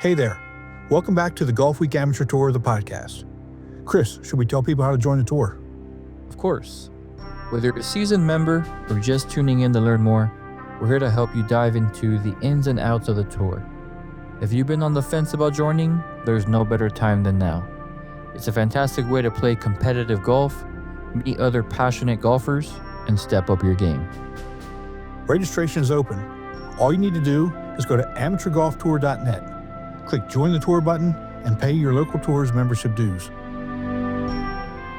Hey there. Welcome back to the Golfweek Amateur Tour, the podcast. Chris, should we tell people how to join the tour? Of course. Whether you're a seasoned member or just tuning in to learn more, we're here to help you dive into the ins and outs of the tour. If you've been on the fence about joining, there's no better time than now. It's a fantastic way to play competitive golf, meet other passionate golfers, and step up your game. Registration is open. All you need to do is go to amateurgolftour.net, click Join the Tour button, and pay your local tour's membership dues.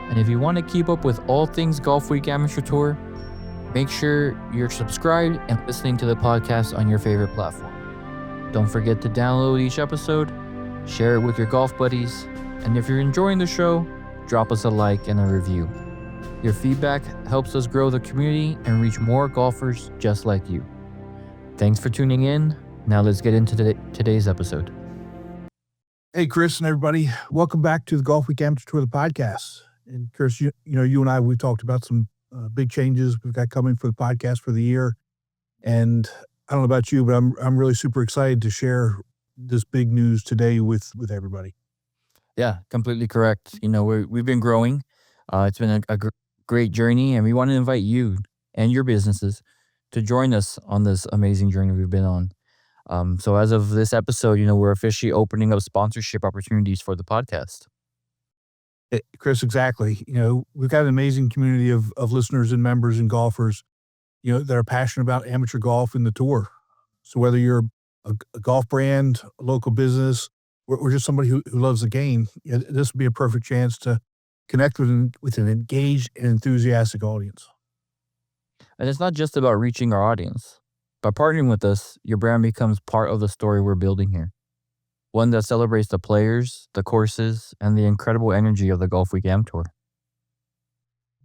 And if you want to keep up with all things Golfweek Amateur Tour, make sure you're subscribed and listening to the podcast on your favorite platform. Don't forget to download each episode, share it with your golf buddies, and if you're enjoying the show, drop us a like and a review. Your feedback helps us grow the community and reach more golfers just like you. Thanks for tuning in. Now let's get into today's episode. Hey, Chris and everybody. Welcome back to the Golfweek Amateur Tour, the podcast. And Chris, you and I, we talked about some big changes we've got coming for the podcast for the year. And I don't know about you, but I'm really super excited to share this big news today with everybody. Yeah, completely correct. We've been growing. It's been a great journey, and we want to invite you and your businesses to join us on this amazing journey we've been on. So as of this episode, we're officially opening up sponsorship opportunities for the podcast. Chris, exactly. We've got an amazing community of listeners and members and golfers, that are passionate about amateur golf and the tour. So whether you're a golf brand, a local business, or just somebody who loves the game, this would be a perfect chance to connect with an engaged and enthusiastic audience. And it's not just about reaching our audience. By partnering with us, your brand becomes part of the story we're building here. One that celebrates the players, the courses, and the incredible energy of the Golfweek Amateur Tour.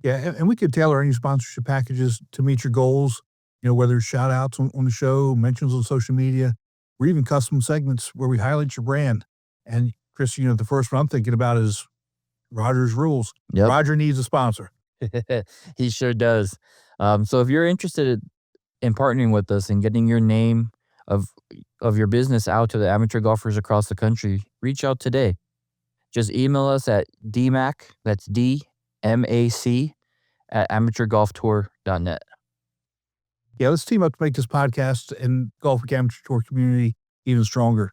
Yeah, and we could tailor any sponsorship packages to meet your goals, whether it's shout outs on the show, mentions on social media, or even custom segments where we highlight your brand. And Chris, the first one I'm thinking about is Roger's Rules. Yep. Roger needs a sponsor. He sure does. So if you're interested in partnering with us and getting your name of your business out to the amateur golfers across the country, reach out today. Just email us at dmac, that's DMAC, at amateurgolftour.net. Yeah, let's team up to make this podcast and Golfweek Amateur Tour community even stronger.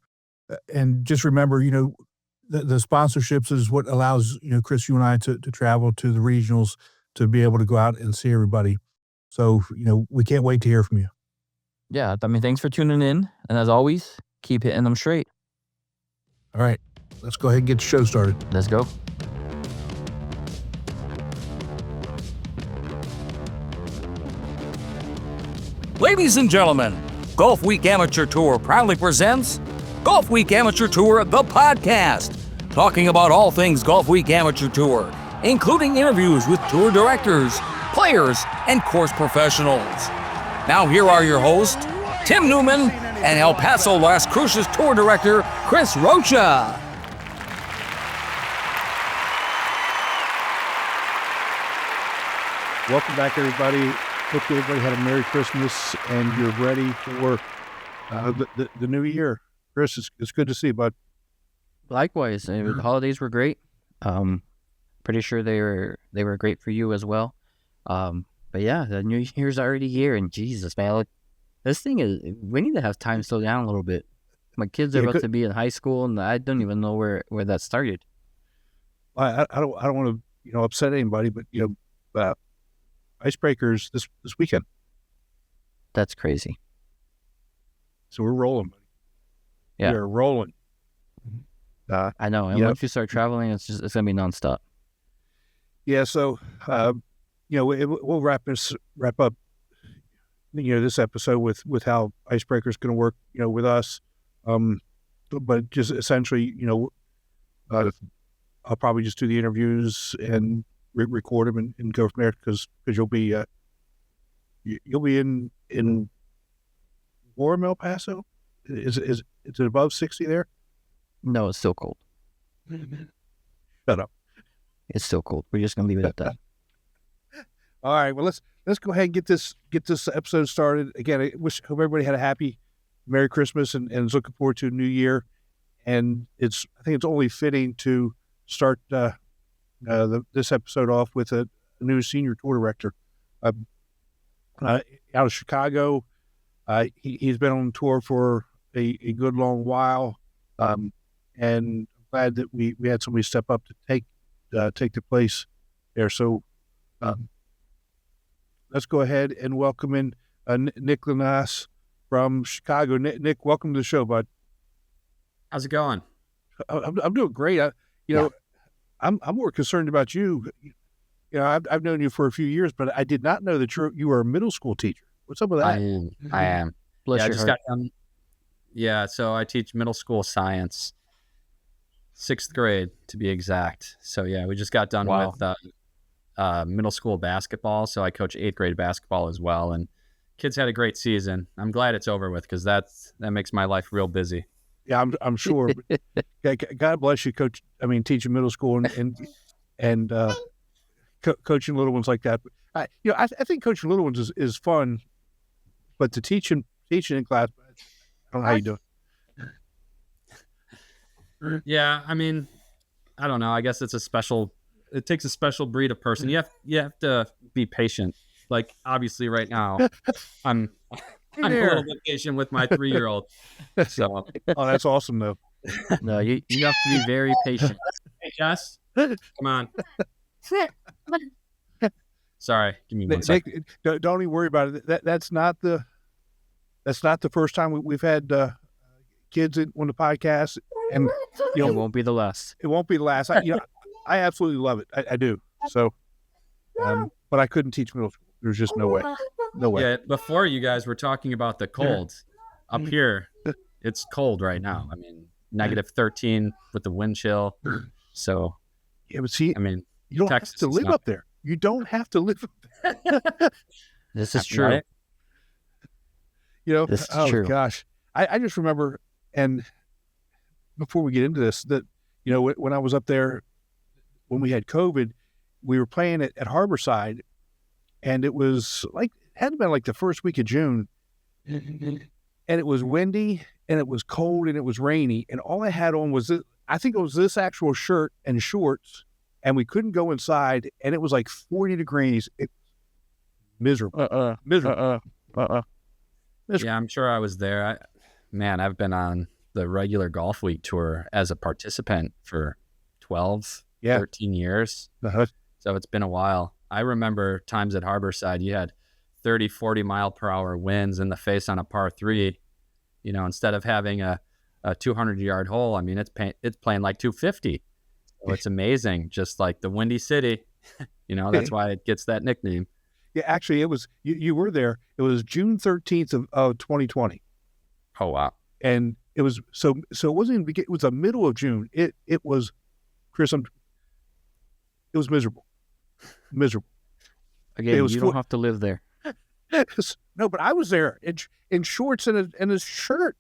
And just remember, the sponsorships is what allows, Chris, you and I to travel to the regionals to be able to go out and see everybody. So, we can't wait to hear from you. Yeah, thanks for tuning in. And as always, keep hitting them straight. All right, let's go ahead and get the show started. Let's go. Ladies and gentlemen, Golfweek Amateur Tour proudly presents Golfweek Amateur Tour, the podcast, talking about all things Golfweek Amateur Tour, including interviews with tour directors, players, and course professionals. Now here are your hosts, Tim Newman and El Paso Las Cruces Tour Director, Chris Rocha. Welcome back, everybody. Hope everybody had a Merry Christmas and you're ready for the new year. Chris, it's good to see you, bud. Likewise, the holidays were great. Pretty sure they were great for you as well. But yeah, the New Year's already here, and Jesus, man, this thing is, we need to have time slow down a little bit. My kids are about to be in high school, and I don't even know where that started. I don't want to upset anybody, but Icebreakers this weekend. That's crazy. So we're rolling, buddy. Yeah, we're rolling. I know. And once you start traveling, it's gonna be nonstop. Yeah. So we'll wrap up this episode with how Icebreaker's going to work with us, but just essentially I'll probably just do the interviews and record them and go from there because you'll be in warm El Paso. Is it above 60 there? No, it's still cold. Shut up. It's still cold. We're just gonna leave it at that. All right. Well, let's go ahead and get this episode started. Again, hope everybody had a happy Merry Christmas and is looking forward to a new year. and I think it's only fitting to start this episode off with a new senior tour director out of Chicago. He's been on tour for a good long while, and I'm glad that we had somebody step up to take the place there. So let's go ahead and welcome in Nick Lanas from Chicago. Nick, welcome to the show, bud. How's it going? I'm doing great. I'm more concerned about you. You know, I've known you for a few years, but I did not know that you were a middle school teacher. What's up with that? I am. Bless I your just heart. got done. Yeah, so I teach middle school science, 6th grade to be exact. So yeah, we just got done with middle school basketball. So I coach 8th grade basketball as well, and kids had a great season. I'm glad it's over with because that makes my life real busy. Yeah, I'm sure. God bless you, coach. I mean, teaching middle school and coaching little ones like that. I think coaching little ones is fun, but the teaching in class, I don't know how you do it. Yeah, I mean, I don't know. I guess it takes a special breed of person. You have to be patient. Like obviously, right now, I'm a little bit patient with my 3-year-old. So, oh, that's awesome though. No, you have to be very patient. Hey, Jess, come on. Sorry, give me one second. Nick, don't even worry about it. That's not the first time we've had kids on the podcast, and It won't be the last. it won't be the last. I absolutely love it. I do. So, but I couldn't teach middle school. There's just no way. No way. Yeah, before you guys were talking about the cold. Up here, it's cold right now. I mean, -13 with the wind chill. So, Yeah, but see, I mean, you don't Texas have to is live not- up there. You don't have to live up there. This is true. Right? This is true. Gosh. I just remember, and before we get into this, that, when I was up there, when we had COVID, we were playing at Harborside, and it was like, it had to been like the first week of June, and it was windy, and it was cold, and it was rainy, and all I had on was I think it was this actual shirt and shorts, and we couldn't go inside, and it was like 40 degrees. It miserable. Miserable. Yeah, I'm sure I was there. I've been on the regular Golfweek Tour as a participant for 12, 13 years. Uh-huh. So it's been a while. I remember times at Harborside, you had 30, 40 mile per hour winds in the face on a par 3. Instead of having a 200-yard hole, I mean, it's playing like 250. So it's amazing. Just like the Windy City, that's why it gets that nickname. Yeah, actually, it was you were there. It was June 13th of 2020, Oh, wow. and it was so it wasn't even it was the middle of June. It was, Chris. It was miserable. Again, It was you don't have to live there. No, but I was there in shorts and a shirt.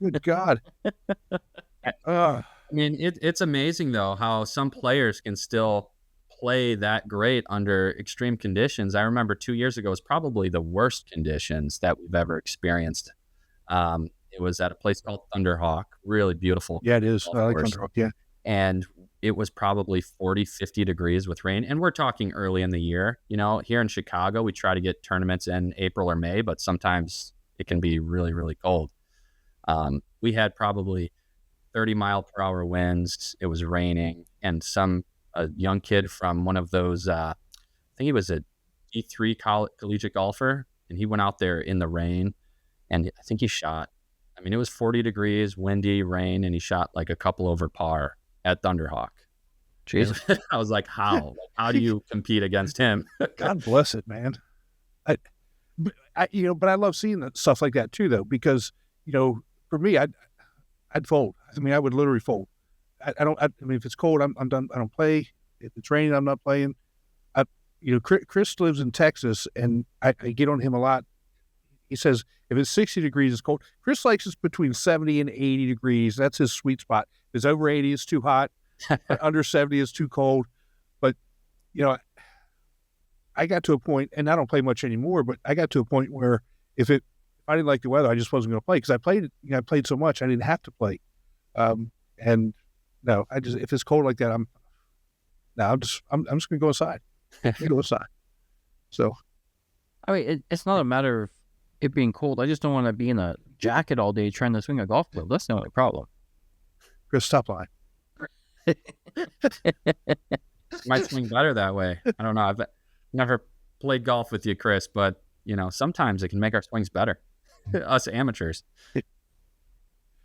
Good God. I mean, it's amazing though how some players can still play that great under extreme conditions. I remember 2 years ago was probably the worst conditions that we've ever experienced. It was at a place called Thunderhawk, really beautiful. Yeah, it is. I like course. Thunderhawk. Yeah. And it was probably 40, 50 degrees with rain. And we're talking early in the year. Here in Chicago, we try to get tournaments in April or May, but sometimes it can be really, really cold. We had probably 30 mile per hour winds. It was raining, and a young kid from one of those, I think he was a D3 collegiate golfer, and he went out there in the rain, and I think he shot. I mean, it was 40 degrees, windy, rain, and he shot like a couple over par at Thunderhawk. Jesus. I was like, how? How do you compete against him? God bless it, man. But I love seeing stuff like that too, though, because for me, I'd fold. I mean, I would literally fold. I mean, if it's cold, I'm done. I don't play. If it's raining, I'm not playing. Chris lives in Texas, and I get on him a lot. He says if it's 60 degrees, it's cold. Chris likes it's between 70 and 80 degrees. That's his sweet spot. If it's over 80, it's too hot. Under 70, it's too cold. But I got to a point, and I don't play much anymore. But I got to a point where if I didn't like the weather, I just wasn't going to play because I played so much, I didn't have to play. And no, if it's cold like that, I'm just going to go inside. Go inside. So, I mean, it's not a matter of it being cold. I just don't want to be in a jacket all day trying to swing a golf club. That's the only problem. Chris, stop lying. Might swing better that way. I don't know. I've never played golf with you, Chris, but sometimes it can make our swings better. Us amateurs.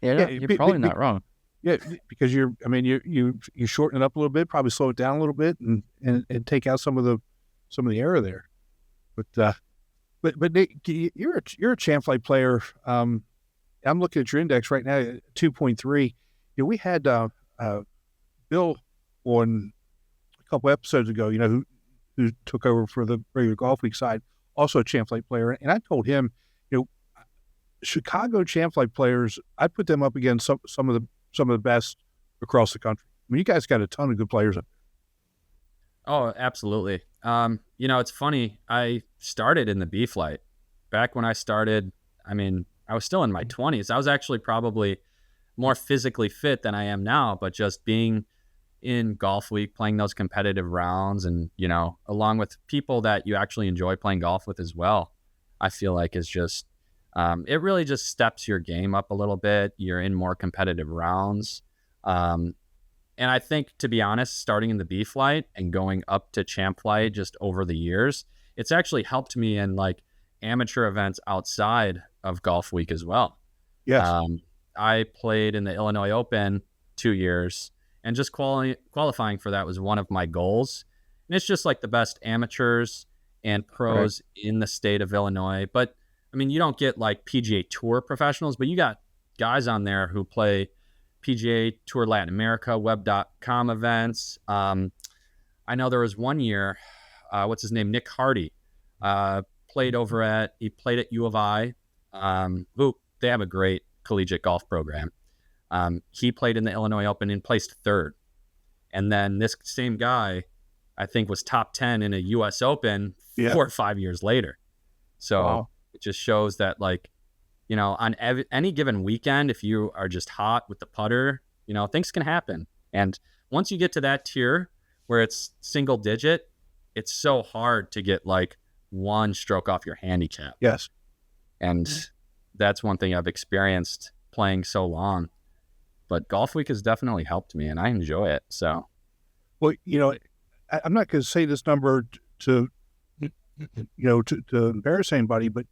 Yeah, you're probably not wrong. Yeah, because you shorten it up a little bit, probably slow it down a little bit, and take out some of the error there. But Nick, you're a champ flight player. I'm looking at your index right now, 2.3. We had Bill on a couple episodes ago. Who took over for the regular golf week side, also a champ flight player, and I told him, Chicago champ flight players, I put them up against some of the best across the country. I mean, you guys got a ton of good players up there. Oh, absolutely. It's funny. I started in the B flight. Back when I started, I was still in my 20s. I was actually probably more physically fit than I am now, but just being in golf week, playing those competitive rounds, and, along with people that you actually enjoy playing golf with as well, I feel like is just, it really just steps your game up a little bit. You're in more competitive rounds. And I think, to be honest, starting in the B flight and going up to champ flight just over the years, it's actually helped me in like amateur events outside of golf week as well. Yes. I played in the Illinois Open 2 years, and just qualifying for that was one of my goals. And it's just like the best amateurs and pros in the state of Illinois. But you don't get like PGA Tour professionals, but you got guys on there who play PGA Tour Latin America, web.com events. I know there was one year, what's his name? Nick Hardy, played at U of I, who they have a great collegiate golf program. He played in the Illinois Open and placed third. And then this same guy, I think, was top 10 in a US Open 4 or 5 years later. So it just shows that, like, on any given weekend, if you are just hot with the putter, things can happen. And once you get to that tier where it's single digit, it's so hard to get like one stroke off your handicap. Yes. And that's one thing I've experienced playing so long. But golf week has definitely helped me, and I enjoy it. So, well, I'm not going to say this number to embarrass anybody, but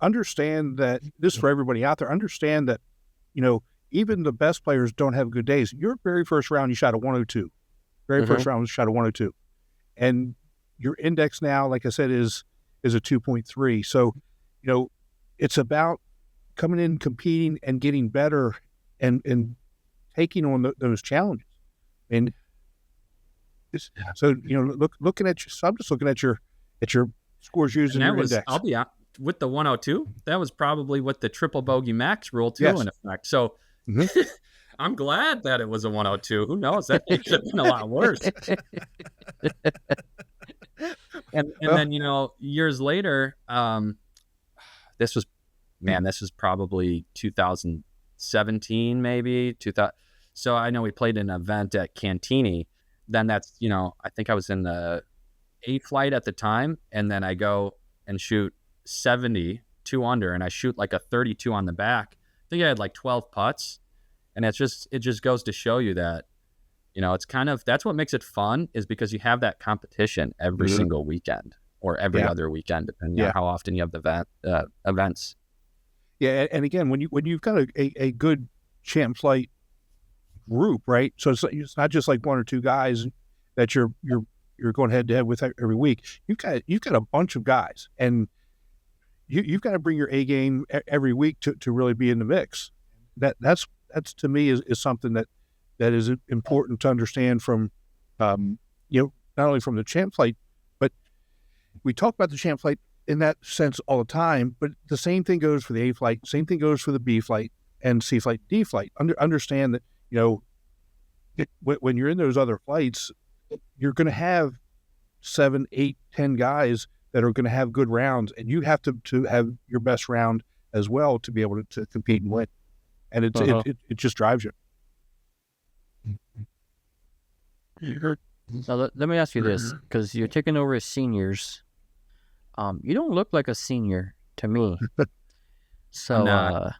understand that this is for everybody out there. Understand that, even the best players don't have good days. Your very first round, you shot a 102. First round, you shot a 102. And your index now, like I said, is a 2.3. So, it's about coming in, competing, and getting better, and taking on those challenges. And so, looking at you, so I'm just looking at your scores using your index. I'll be out with the 102. That was probably with the triple bogey max rule too, in effect. So I'm glad that it was a 102. Who knows? That could have been a lot worse. And then, years later, this was probably 2017, maybe 2000. So I know we played an event at Cantini. Then that's, I think I was in the A flight at the time. And then I go and shoot 70, 2 under, and I shoot like a 32 on the back. I think I had like 12 putts. And it just goes to show you that, it's kind of, that's what makes it fun, is because you have that competition every single weekend, or every other weekend, depending on how often you have the events. Yeah. And again, when you've got a good champ flight group, right? So it's not just like one or two guys that you're going head to head with every week. You've got a bunch of guys, and you've got to bring your A game every week to really be in the mix. That's to me is something that is important to understand from, not only from the champ flight, but we talk about the champ flight in that sense all the time, but the same thing goes for the A flight, same thing goes for the B flight and C flight, D flight. Understand that, when you're in those other flights, you're going to have 7, 8, 10 guys that are going to have good rounds, and you have to have your best round as well to be able to compete and win. and it just drives you. Now, let me ask you this, because you're taking over as seniors. You don't look like a senior to me. So, I'm not.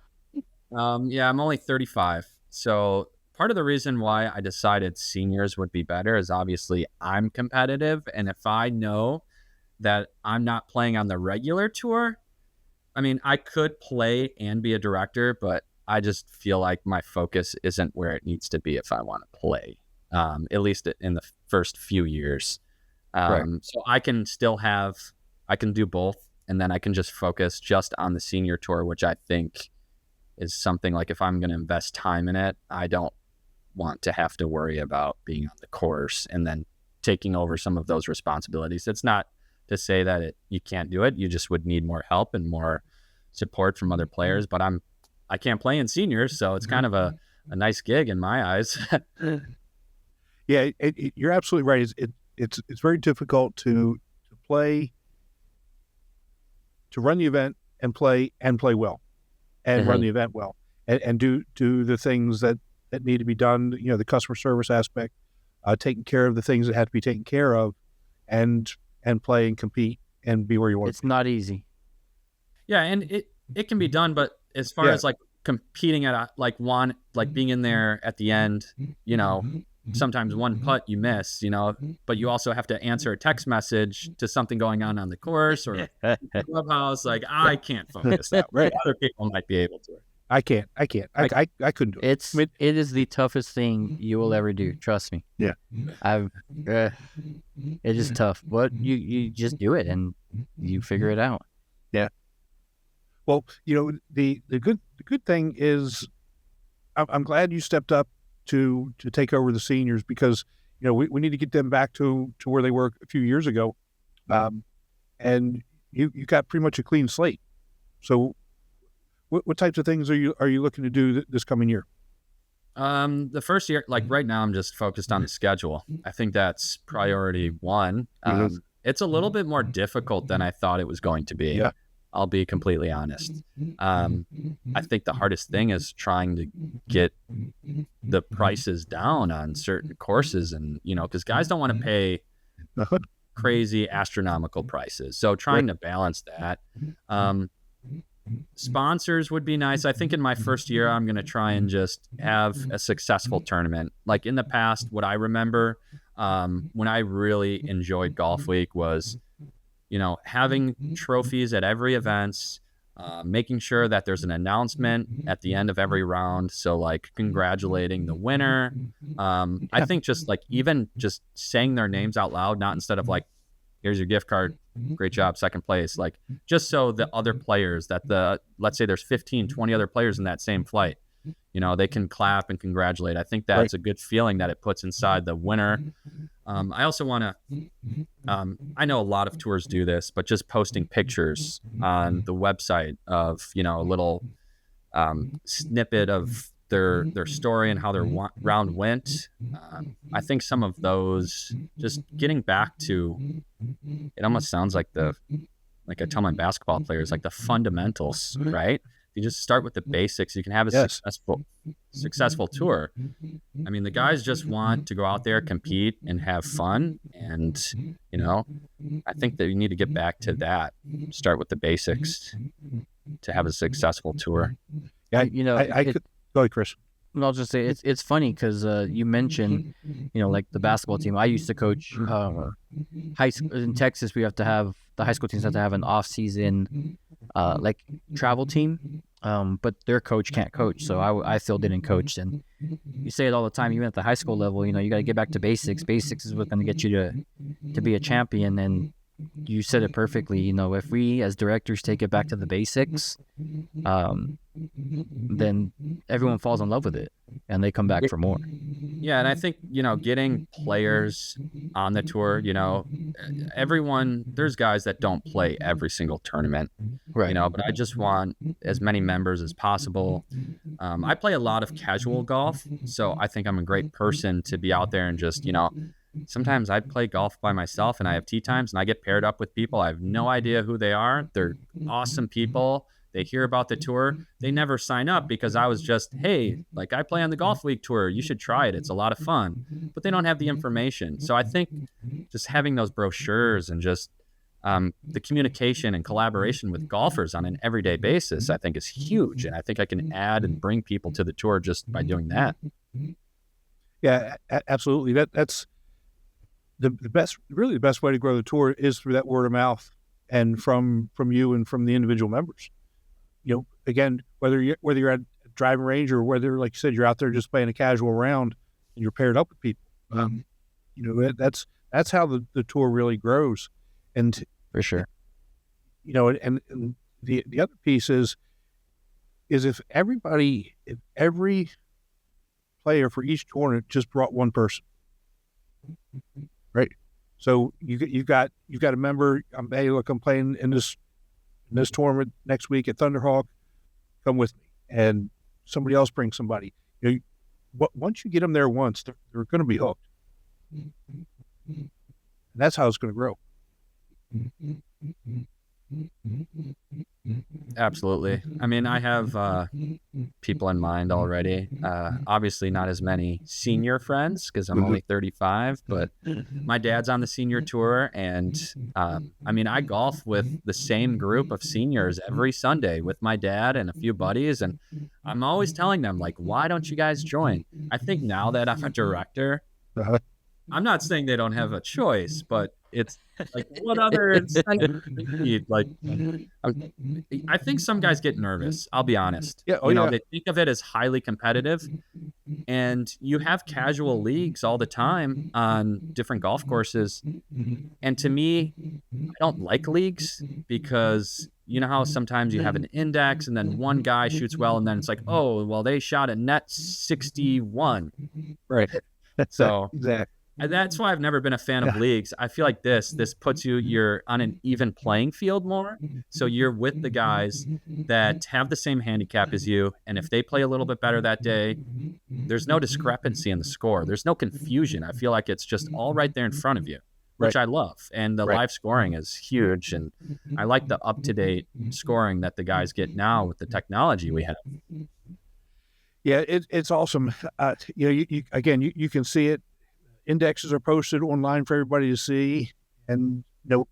Yeah, I'm only 35. So part of the reason why I decided seniors would be better is obviously I'm competitive. And if I know that I'm not playing on the regular tour, I mean, I could play and be a director, but I just feel like my focus isn't where it needs to be if I want to play, at least in the first few years. So I can do both. And then I can just focus just on the senior tour, which I think is something like, if I'm going to invest time in it, I don't want to have to worry about being on the course and then taking over some of those responsibilities. It's not to say that you can't do it. You just would need more help and more support from other players. But I can't play in seniors, so it's kind of a nice gig in my eyes. Yeah, you're absolutely right. It's very difficult to play, to run the event and play well, and run the event well, and do the things that need to be done. You know, the customer service aspect, taking care of the things that have to be taken care of, and play and compete and be where you want. It's not easy. Yeah, and it can be done, but as far as like competing at being in there at the end, you know, sometimes one putt you miss, you know, but you also have to answer a text message to something going on the course or the clubhouse. Like, I can't focus that way. Other people might be able to. I can't. I couldn't do it. It is the toughest thing you will ever do. Trust me. Yeah. It is tough, but you just do it and you figure it out. Yeah. Well, you know, the good thing is, I'm glad you stepped up to take over the seniors, because, you know, we need to get them back to where they were a few years ago, and you got pretty much a clean slate. So, what types of things are you looking to do this coming year? The first year, like right now, I'm just focused on the schedule. I think that's priority one. It's a little bit more difficult than I thought it was going to be. Yeah. I'll be completely honest. I think the hardest thing is trying to get the prices down on certain courses, and, you know, because guys don't want to pay crazy astronomical prices. So trying to balance that. Sponsors would be nice. I think in my first year, I'm going to try and just have a successful tournament. Like in the past, what I remember when I really enjoyed Golf Week was, you know, having trophies at every event, making sure that there's an announcement at the end of every round. So like congratulating the winner. I think just like even just saying their names out loud, not instead of like, here's your gift card, great job, second place. Like, just so the other players let's say there's 15, 20 other players in that same flight, you know, they can clap and congratulate. I think that's a good feeling that it puts inside the winner. I also want to, I know a lot of tours do this, but just posting pictures on the website of, you know, a little snippet of their story and how their round went. I think some of those, just getting back to, it almost sounds like I tell my basketball players, like the fundamentals, right? You just start with the basics, you can have a successful tour. I mean, the guys just want to go out there, compete, and have fun. And, you know, I think that you need to get back to that. Start with the basics to have a successful tour. Yeah, you know, I could go ahead, Chris. I'll just say it's funny because you mentioned, you know, like the basketball team. I used to coach high school in Texas. We have to have the high school teams have to have an off-season like travel team, but their coach can't coach, so I still didn't coach. And you say it all the time, even at the high school level, you know, you got to get back to basics. Basics is what's going to get you to be a champion. And you said it perfectly. You know, if we as directors take it back to the basics, then everyone falls in love with it and they come back for more. Yeah, and I think, you know, getting players on the tour, you know, there's guys that don't play every single tournament, right? You know, but I just want as many members as possible. I play a lot of casual golf, so I think I'm a great person to be out there and just, you know, sometimes I play golf by myself and I have tee times and I get paired up with people. I have no idea who they are. They're awesome people. They hear about the tour. They never sign up because I was just, hey, like I play on the Golf Week Tour. You should try it. It's a lot of fun. But they don't have the information. So I think just having those brochures and just the communication and collaboration with golfers on an everyday basis, I think is huge. And I think I can add and bring people to the tour just by doing that. Yeah, absolutely. That's the best, really the best way to grow the tour is through that word of mouth and from you and from the individual members. You know, again, whether you're at a driving range or whether, like you said, you're out there just playing a casual round and you're paired up with people. You know, that's how the tour really grows. And For sure. you know, and the other piece is if every player for each tournament just brought one person, right? So you've got a member. Hey, look, I'm playing in this tournament next week at Thunderhawk. Come with me, and somebody else brings somebody. You know, once you get them there once, they're going to be hooked, and that's how it's going to grow. Absolutely. I mean, I have people in mind already. Obviously, not as many senior friends because I'm only 35, but my dad's on the senior tour. And I mean, I golf with the same group of seniors every Sunday with my dad and a few buddies. And I'm always telling them, like, why don't you guys join? I think now that I'm a director, I'm not saying they don't have a choice, but it's like, what other incentive do you need? Like, I think some guys get nervous. I'll be honest. Yeah, They think of it as highly competitive, and you have casual leagues all the time on different golf courses. And to me, I don't like leagues because you know how sometimes you have an index and then one guy shoots well, and then it's like, oh, well, they shot a net 61. Right. So exactly. And that's why I've never been a fan of leagues. I feel like this puts you're on an even playing field more. So you're with the guys that have the same handicap as you. And if they play a little bit better that day, there's no discrepancy in the score. There's no confusion. I feel like it's just all right there in front of you, which I love. And the live scoring is huge. And I like the up-to-date scoring that the guys get now with the technology we have. Yeah, it's awesome. You can see it. Indexes are posted online for everybody to see, and you know,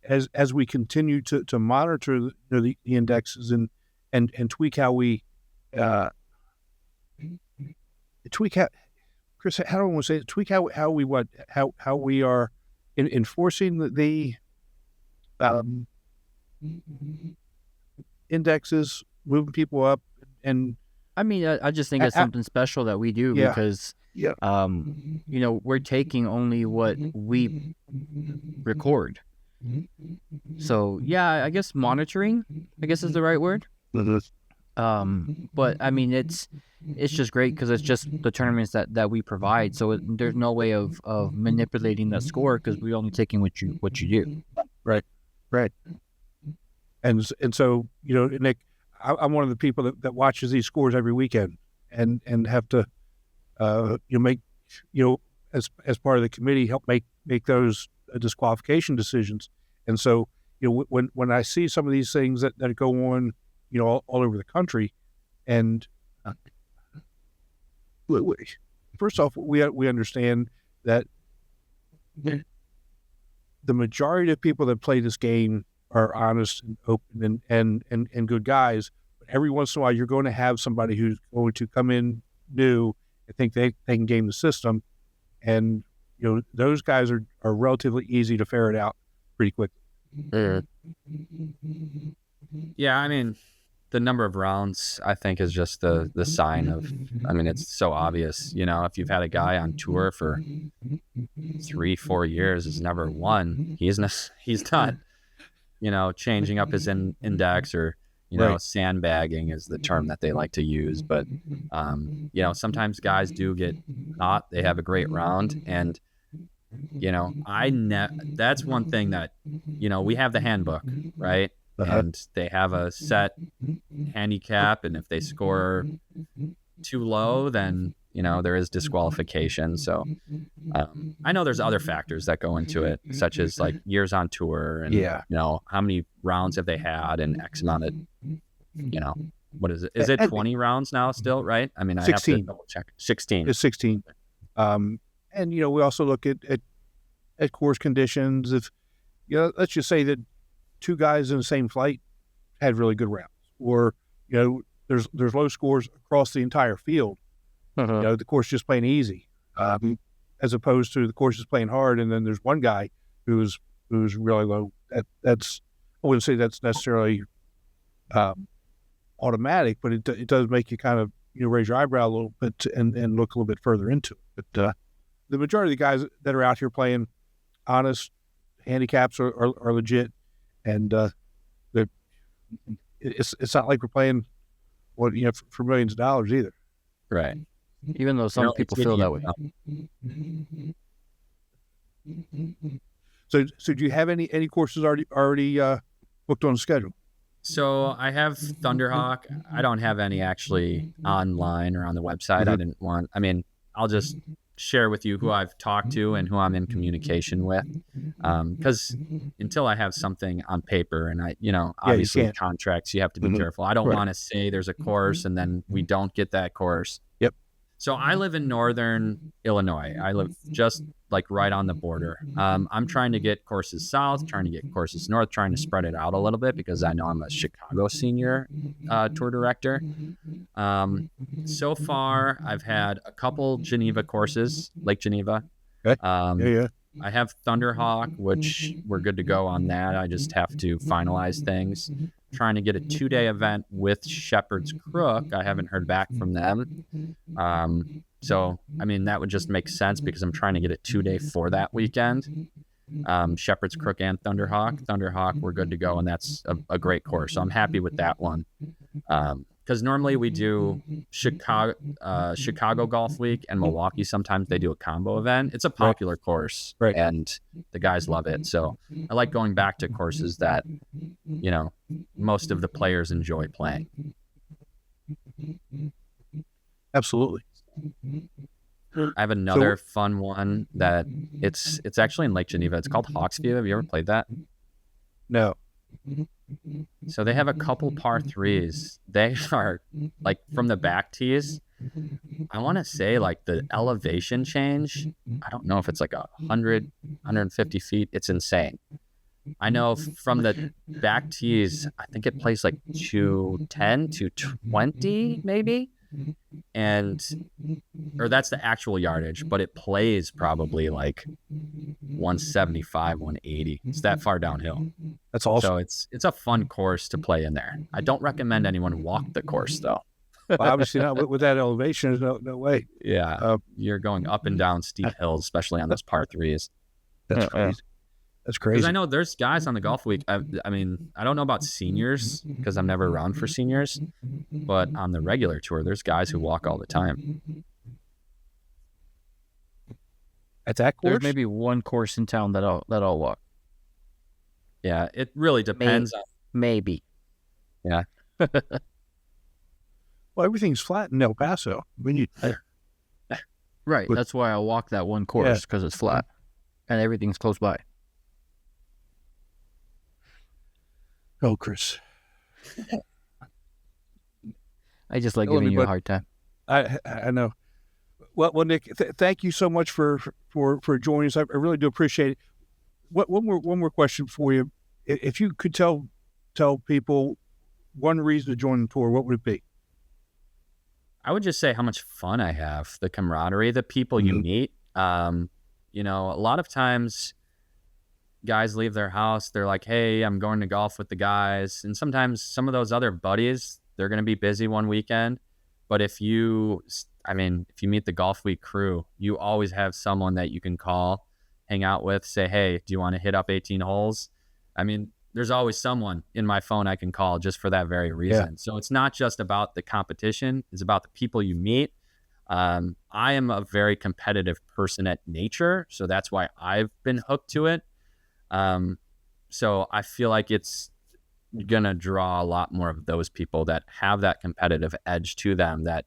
as we continue to monitor the indexes and tweak how we tweak how, Chris, how do I want to say it? Tweak how we are enforcing the indexes, moving people up, and I mean, I just think it's something special that we do because. Yeah. You know, we're taking only what we record. So yeah, I guess monitoring, is the right word. But I mean, it's just great because it's just the tournaments that we provide. So there's no way of manipulating that score because we're only taking what you do. Right. And so, you know, Nick, I'm one of the people that watches these scores every weekend and have to. Make, as part of the committee, help make those disqualification decisions. And so, when I see some of these things that go on, all over the country, and first off, we understand that the majority of people that play this game are honest and open and good guys. But every once in a while, you're going to have somebody who's going to come in new. I think they can game the system, and those guys are relatively easy to ferret out pretty quickly. Yeah, I mean, the number of rounds I think is just the sign of. I mean, it's so obvious. If you've had a guy on tour for 3-4 years has never won, he's not changing up his index or. Sandbagging is the term that they like to use. But, sometimes guys do get hot. They have a great round. And, that's one thing that, we have the handbook, right? And they have a set handicap. And if they score too low, then there is disqualification. So I know there's other factors that go into it, such as like years on tour and, how many rounds have they had and X amount of, what is it? Is it 20 rounds now still, right? I mean, I 16. have to double check. 16. It's 16. And, we also look at course conditions. If, let's just say that two guys in the same flight had really good rounds, or, there's low scores across the entire field. The course just playing easy, as opposed to the course is playing hard, and then there's one guy who's really low. That's I wouldn't say that's necessarily automatic, but it does make you kind of raise your eyebrow a little bit and look a little bit further into it. But the majority of the guys that are out here playing honest, handicaps are legit, and it's not like we're playing for millions of dollars either. Right. Even though some people feel that way. So do you have any courses already booked on the schedule? So I have Thunderhawk. I don't have any actually online or on the website. I'll just share with you who I've talked to and who I'm in communication with. Because until I have something on paper, and obviously contracts, you have to be careful. I don't want to say there's a course and then we don't get that course. Yep. So I live in northern Illinois. I live just like right on the border. I'm trying to get courses south, trying to get courses north, trying to spread it out a little bit because I know I'm a Chicago senior tour director. So far, I've had a couple Geneva courses, Lake Geneva. Okay. I have Thunderhawk, which we're good to go on that. I just have to finalize things. Trying to get a 2-day event with Shepherd's Crook. I haven't heard back from them. So, that would just make sense because I'm trying to get a 2-day for that weekend. Shepherd's Crook and Thunderhawk. Thunderhawk, we're good to go, and that's a great course. So I'm happy with that one. Because normally we do Chicago Golf Week and Milwaukee. Sometimes they do a combo event. It's a popular course, and the guys love it. So I like going back to courses that, most of the players enjoy playing. Absolutely. I have another fun one that it's actually in Lake Geneva. It's called Hawksview. Have you ever played that? No. So they have a couple par threes. They are like from the back tees. I want to say like the elevation change. I don't know if it's like 100, 150 feet. It's insane. I know from the back tees, I think it plays like 210, 220 maybe. Or that's the actual yardage, but it plays probably like 175, 180. It's that far downhill. That's awesome. So it's a fun course to play in there. I don't recommend anyone walk the course though. Well, obviously not with that elevation. There's no way. Yeah, you're going up and down steep hills, especially on those par threes. That's crazy. That's crazy. Because I know there's guys on the golf week. I don't know about seniors because I'm never around for seniors, but on the regular tour, there's guys who walk all the time. At that course, there's maybe one course in town that I'll walk. Yeah, it really depends. Maybe. Yeah. Well, everything's flat in El Paso. Right. That's why I walk that one course because it's flat and everything's close by. Oh, Chris. I just like giving you a hard time. I know. Well, Nick, thank you so much for joining us. I really do appreciate it. One more question for you. If you could tell people one reason to join the tour, what would it be? I would just say how much fun I have, the camaraderie, the people you meet. A lot of times guys leave their house, they're like, hey, I'm going to golf with the guys. And sometimes some of those other buddies, they're going to be busy one weekend. But if you meet the Golf Week crew, you always have someone that you can call, hang out with, say, hey, do you want to hit up 18 holes? There's always someone in my phone I can call just for that very reason. Yeah. So it's not just about the competition. It's about the people you meet. I am a very competitive person at nature. So that's why I've been hooked to it. So I feel like it's going to draw a lot more of those people that have that competitive edge to them that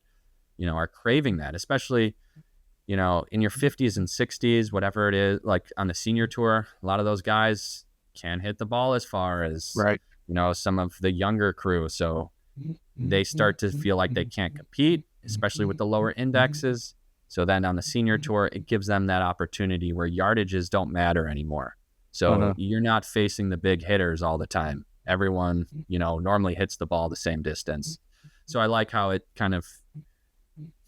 are craving that, especially, in your 50s and 60s, whatever it is, like on the senior tour, a lot of those guys can't hit the ball as far as, Right. some of the younger crew. So they start to feel like they can't compete, especially with the lower indexes. So then on the senior tour, it gives them that opportunity where yardages don't matter anymore. So you're not facing the big hitters all the time. Everyone, normally hits the ball the same distance. So I like how it kind of,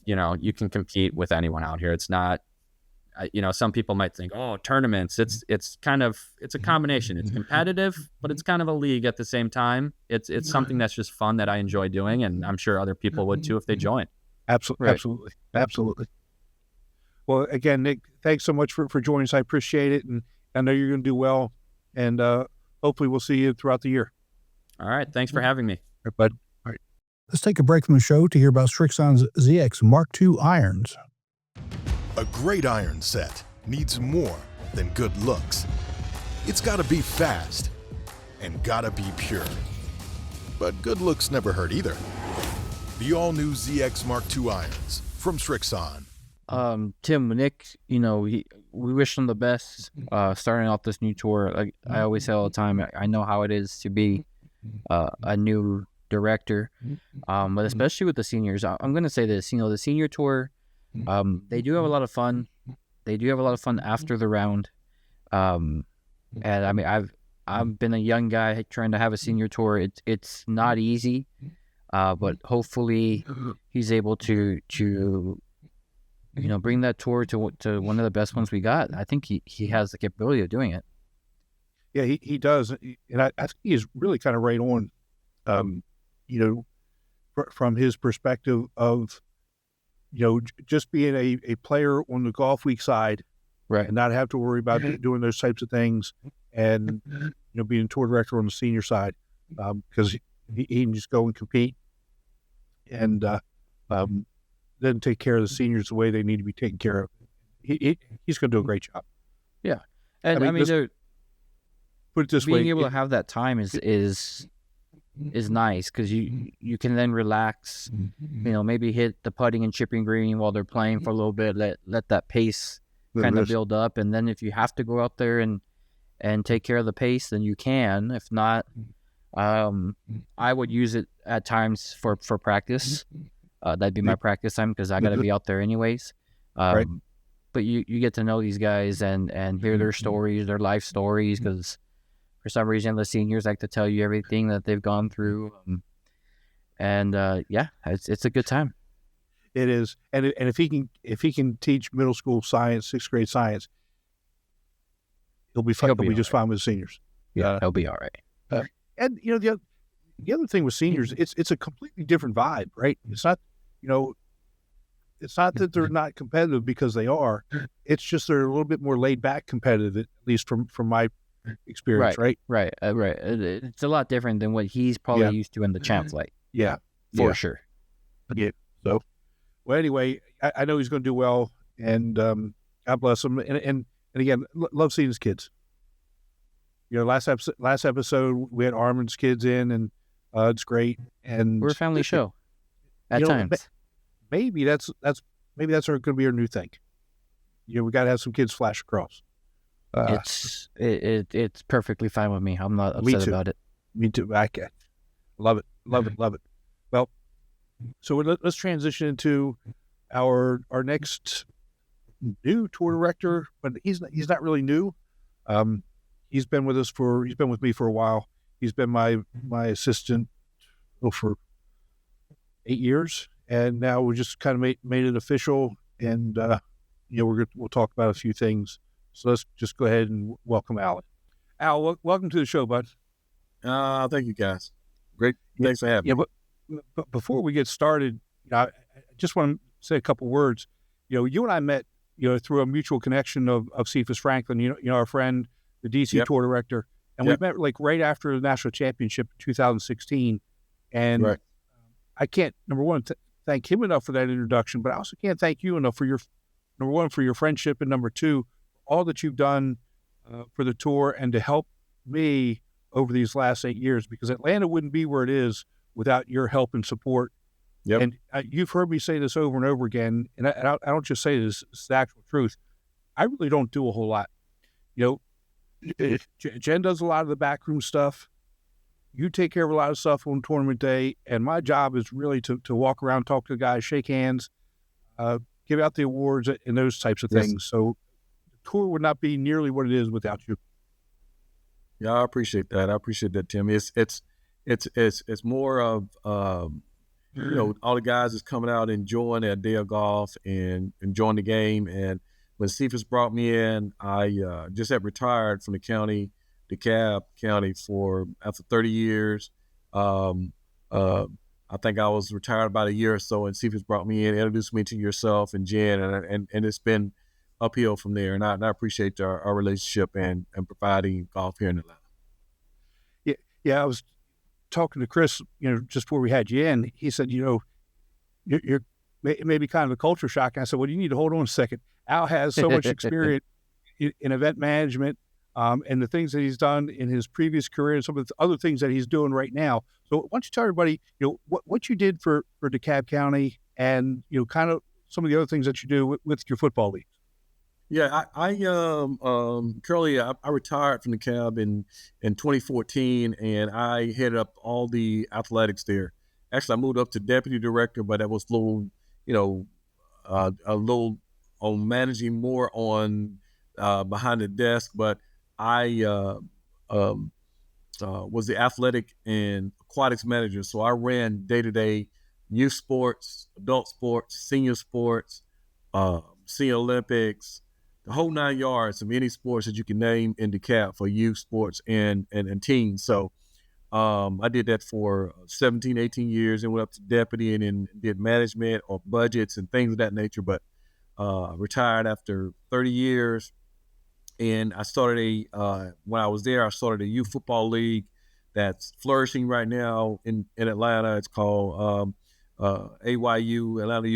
you can compete with anyone out here. It's not, some people might think, oh, tournaments, it's a combination. It's competitive, but it's kind of a league at the same time. It's something that's just fun that I enjoy doing, and I'm sure other people would too if they join. Absolutely. Right. Absolutely. Well, again, Nick, thanks so much for joining us. I appreciate it. And I know you're going to do well. And hopefully we'll see you throughout the year. All right. Thanks for having me. All right, bud. All right. Let's take a break from the show to hear about Strixon's ZX Mark II irons. A great iron set needs more than good looks. It's gotta be fast and gotta be pure. But good looks never hurt either. The all-new ZX Mark II irons from Strixon. Tim, Nick, we wish him the best starting off this new tour. Like I always say all the time, I know how it is to be a new director, but especially with the seniors. I'm going to say this, the senior tour, they do have a lot of fun. They do have a lot of fun after the round. And I mean, I've been a young guy trying to have a senior tour. It's not easy, but hopefully he's able to bring that tour to one of the best ones we got. I think he has the capability of doing it. Yeah, he does. And I think he's really kind of right on, from his perspective of, just being a player on the golf week side, right, and not have to worry about doing those types of things, and being tour director on the senior side, because he can just go and compete, and then take care of the seniors the way they need to be taken care of. He's going to do a great job. Yeah, and put it this way, being able to have that time is nice because you can then relax, maybe hit the putting and chipping green while they're playing for a little bit, let that pace kind of build up, and then if you have to go out there and take care of the pace, then you can. If not, I would use it at times for practice. That'd be my practice time because I got to be out there anyways. Right. But you get to know these guys and hear their stories, their life stories, because for some reason the seniors like to tell you everything that they've gone through, it's a good time. It is, and if he can teach middle school science, 6th grade science, he'll be fine. He'll be just fine with the seniors. Yeah, he'll be all right. And the other thing with seniors, it's a completely different vibe, right? It's not, it's not that they're not competitive because they are. It's just they're a little bit more laid back competitive, at least from my experience, right? Right. It's a lot different than what he's probably used to in the champ flight. Yeah, for sure. Yeah. So, well, anyway, I know he's going to do well, and God bless him. And again, love seeing his kids. Last episode we had Armin's kids in, and it's great. And we're a family show at times. Maybe that's going to be our new thing. We got to have some kids flash across. It's perfectly fine with me. I'm not upset about it. Me too. I love it. Well, so let's transition into our next new tour director, but he's not really new. He's been with me for a while. He's been my assistant for 8 years, and now we just kind of made it official. And we'll talk about a few things. So let's just go ahead and welcome Alan. Al, welcome to the show, bud. Thank you, guys. Great. Thanks for having me. But before we get started, I just want to say a couple words. You and I met, through a mutual connection of Cephas Franklin, our friend, the DC tour director. And we met right after the national championship in 2016. And I can't, number one, thank him enough for that introduction, but I also can't thank you enough for your, number one, for your friendship, and number two, all that you've done for the tour and to help me over these last 8 years, because Atlanta wouldn't be where it is without your help and support Yep. And you've heard me say this over and over again, and I don't just say this, it's the actual truth. I really don't do a whole lot. Jen does a lot of the backroom stuff. You take care of a lot of stuff on tournament day, and my job is really to walk around, talk to the guys, shake hands, give out the awards, and those types of things. So the tour would not be nearly what it is without you. Yeah, I appreciate that, Tim. It's more of all the guys is coming out enjoying their day of golf and enjoying the game. And when Cephas brought me in, I just had retired from the county, DeKalb County, after 30 years. I think I was retired about a year or so, and Cephas brought me in, introduced me to yourself and Jen, and it's been uphill from there. And I appreciate our relationship and providing golf here in Atlanta. Yeah, I was talking to Chris, just before we had you in. He said, you're maybe kind of a culture shock. And I said, well, you need to hold on a second. Al has so much experience in event management, and the things that he's done in his previous career and some of the other things that he's doing right now. So why don't you tell everybody, what you did for DeKalb County and, kind of some of the other things that you do with your football league. Yeah, currently I retired from the DeKalb in 2014, and I headed up all the athletics there. Actually, I moved up to deputy director, but that was a little on managing more on behind the desk. But I was the athletic and aquatics manager, so I ran day-to-day youth sports, adult sports, senior sports, senior Olympics, the whole 9 yards of any sports that you can name in DeKalb for youth sports and teens. So I did that for 17, 18 years and went up to deputy and then did management or budgets and things of that nature. But retired after 30 years. And I started when I was there, I started a youth football league that's flourishing right now in Atlanta. It's called AYU, Atlanta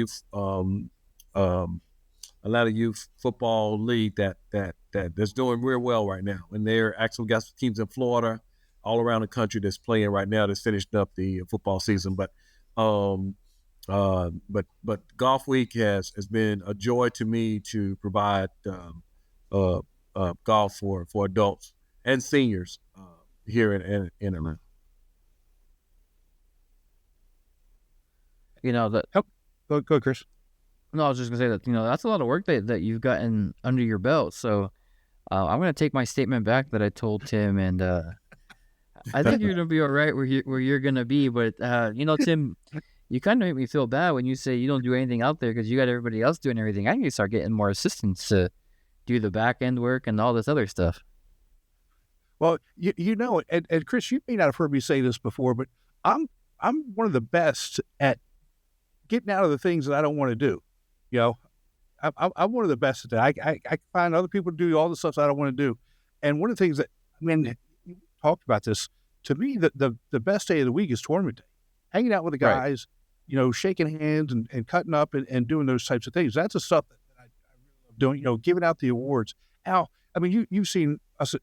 Youth Football League that's doing real well right now. And they're actually got some teams in Florida, all around the country that's playing right now, that's finished up the football season. But Golf Week has been a joy to me to provide golf for adults and seniors here in Atlanta. Go, Chris. No, I was just gonna say that that's a lot of work that you've gotten under your belt. So I'm gonna take my statement back that I told Tim, and I think you're gonna be all right where you're gonna be. But Tim, you kind of make me feel bad when you say you don't do anything out there because you got everybody else doing everything. I need to start getting more assistants to do the back end work and all this other stuff. Well, and Chris, you may not have heard me say this before, but I'm one of the best at getting out of the things that I don't want to do. I'm one of the best at that. I find other people to do all the stuff that I don't want to do. And one of the things that, you talked about this, to me, the best day of the week is tournament day. Hanging out with the guys, shaking hands and cutting up and doing those types of things. That's the stuff that I really love doing, giving out the awards. Al, you've seen us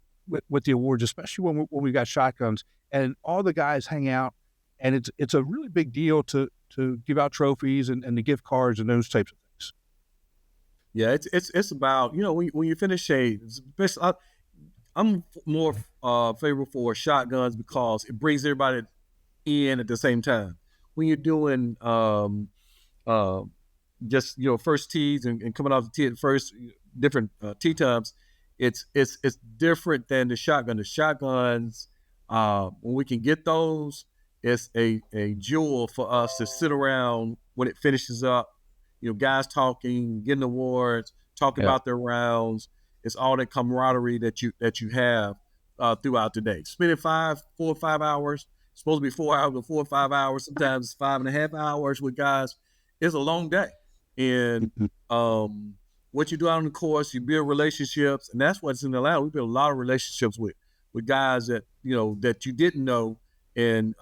with the awards, especially when we got shotguns, and all the guys hang out, and it's a really big deal to give out trophies and the gift cards and those types of things. Yeah, it's about when you finish I'm more favorable for shotguns because it brings everybody in at the same time. When you're doing just first tees and coming off the tee at first, different tee times, it's different than the shotgun. The shotguns, when we can get those, it's a jewel for us to sit around when it finishes up. Guys talking, getting awards, talking about their rounds. It's all that camaraderie that you have throughout the day. Spending 4 or 5 hours, supposed to be 4 hours, but 4 or 5 hours, sometimes 5.5 hours with guys. It's a long day. And what you do out on the course, you build relationships, and that's what's in Atlanta. We build a lot of relationships with guys that that you didn't know, and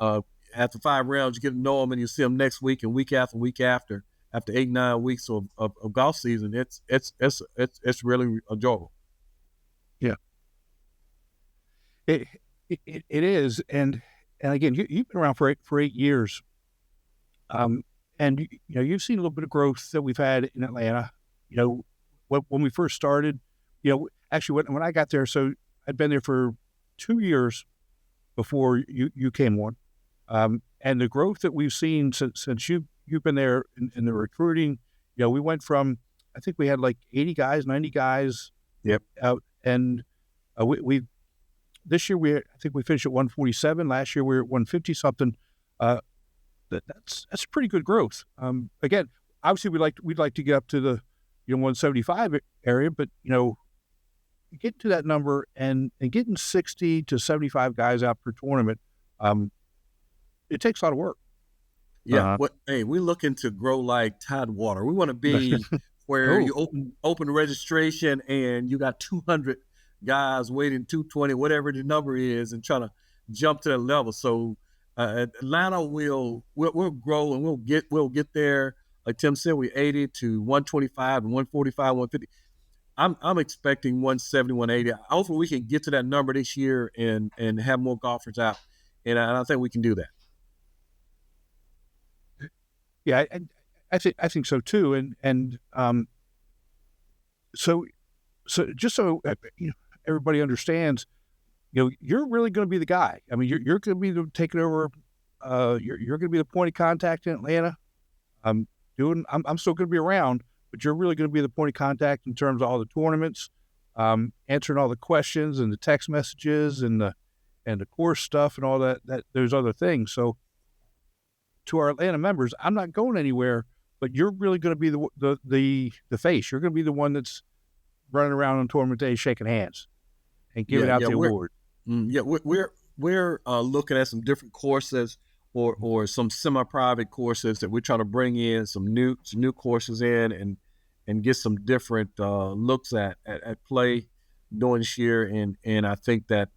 after 5 rounds, you get to know them, and you see them next week and week after 8-9 weeks of golf season. It's really enjoyable. Yeah, it is, and again, you've been around for 8 years, And you've seen a little bit of growth that we've had in Atlanta. When we first started, actually when I got there, so I'd been there for 2 years before you came on, and the growth that we've seen since you've been there in the recruiting, we went from, I think we had like 80 guys, 90 guys. Yep. And we this year I think we finished at 147. Last year we were at 150 something. That's pretty good growth. Again, obviously we'd like to get up to the 175 area, but get to that number and getting 60 to 75 guys out per tournament, it takes a lot of work. Yeah. We're looking to grow like tide water. We want to be where you open registration and you got 200 guys waiting, 220, whatever the number is, and trying to jump to that level. So Atlanta will grow, and we'll get there. Like Tim said, we're 80 to 125 and 145, 150. I'm expecting 170, 180. Hopefully we can get to that number this year and have more golfers out. And I think we can do that. Yeah, I think so too. And so just so everybody understands, you're really going to be the guy. I mean, you're going to be taking over. You're going to be the point of contact in Atlanta. I'm still going to be around, but you're really going to be the point of contact in terms of all the tournaments, answering all the questions and the text messages and the course stuff and all that those other things. So to our Atlanta members, I'm not going anywhere, but you're really going to be the face. You're going to be the one that's running around on tournament day shaking hands and giving out the award. We're looking at some different courses or some semi-private courses that we're trying to bring in some new courses in and get some different looks at play during this year. And I think that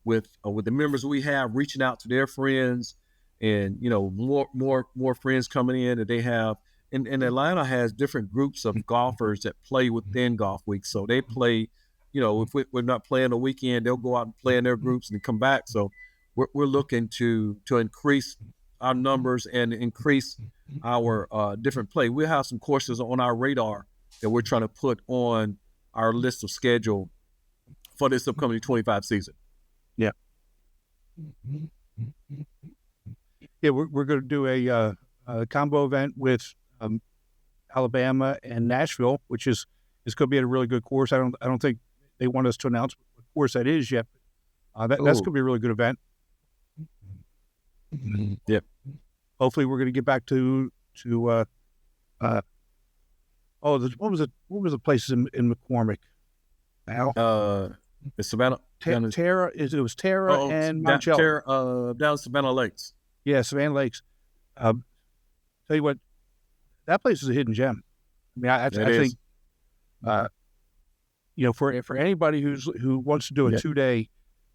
with the members we have reaching out to their friends and more friends coming in that they have, and Atlanta has different groups of golfers that play within Golf Week. So they play, if we're not playing a weekend, they'll go out and play in their groups and come back. So we're looking to increase our numbers and increase our different play. We'll have some courses on our radar that we're trying to put on our list of schedule for this upcoming 25 season. Yeah. Yeah, we're going to do a combo event with Alabama and Nashville, which is going to be a really good course. I don't think they want us to announce what course that is yet. That's going to be a really good event. Yep. Hopefully, we're going to get back to what was the places in McCormick? Savannah. Terra. It was Terra and Monticello. Down Savannah Lakes. Yeah, Savannah Lakes. Tell you what, that place is a hidden gem. I mean, I think, for anybody who wants to do a 2-day,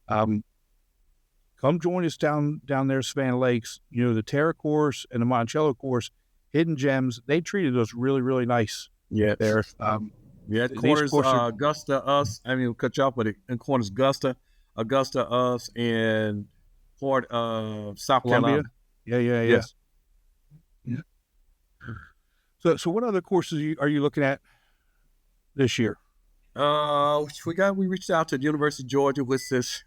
come join us down there at Savannah Lakes. The Terra course and the Monticello course, hidden gems. They treated us really, really nice. Yeah, there. Corners Augusta, us. I mean, we'll cut you off, but in corners Augusta, us, and part of South Columbia. Carolina. Yes. Yeah. So what other courses are you looking at this year? We reached out to the University of Georgia, which is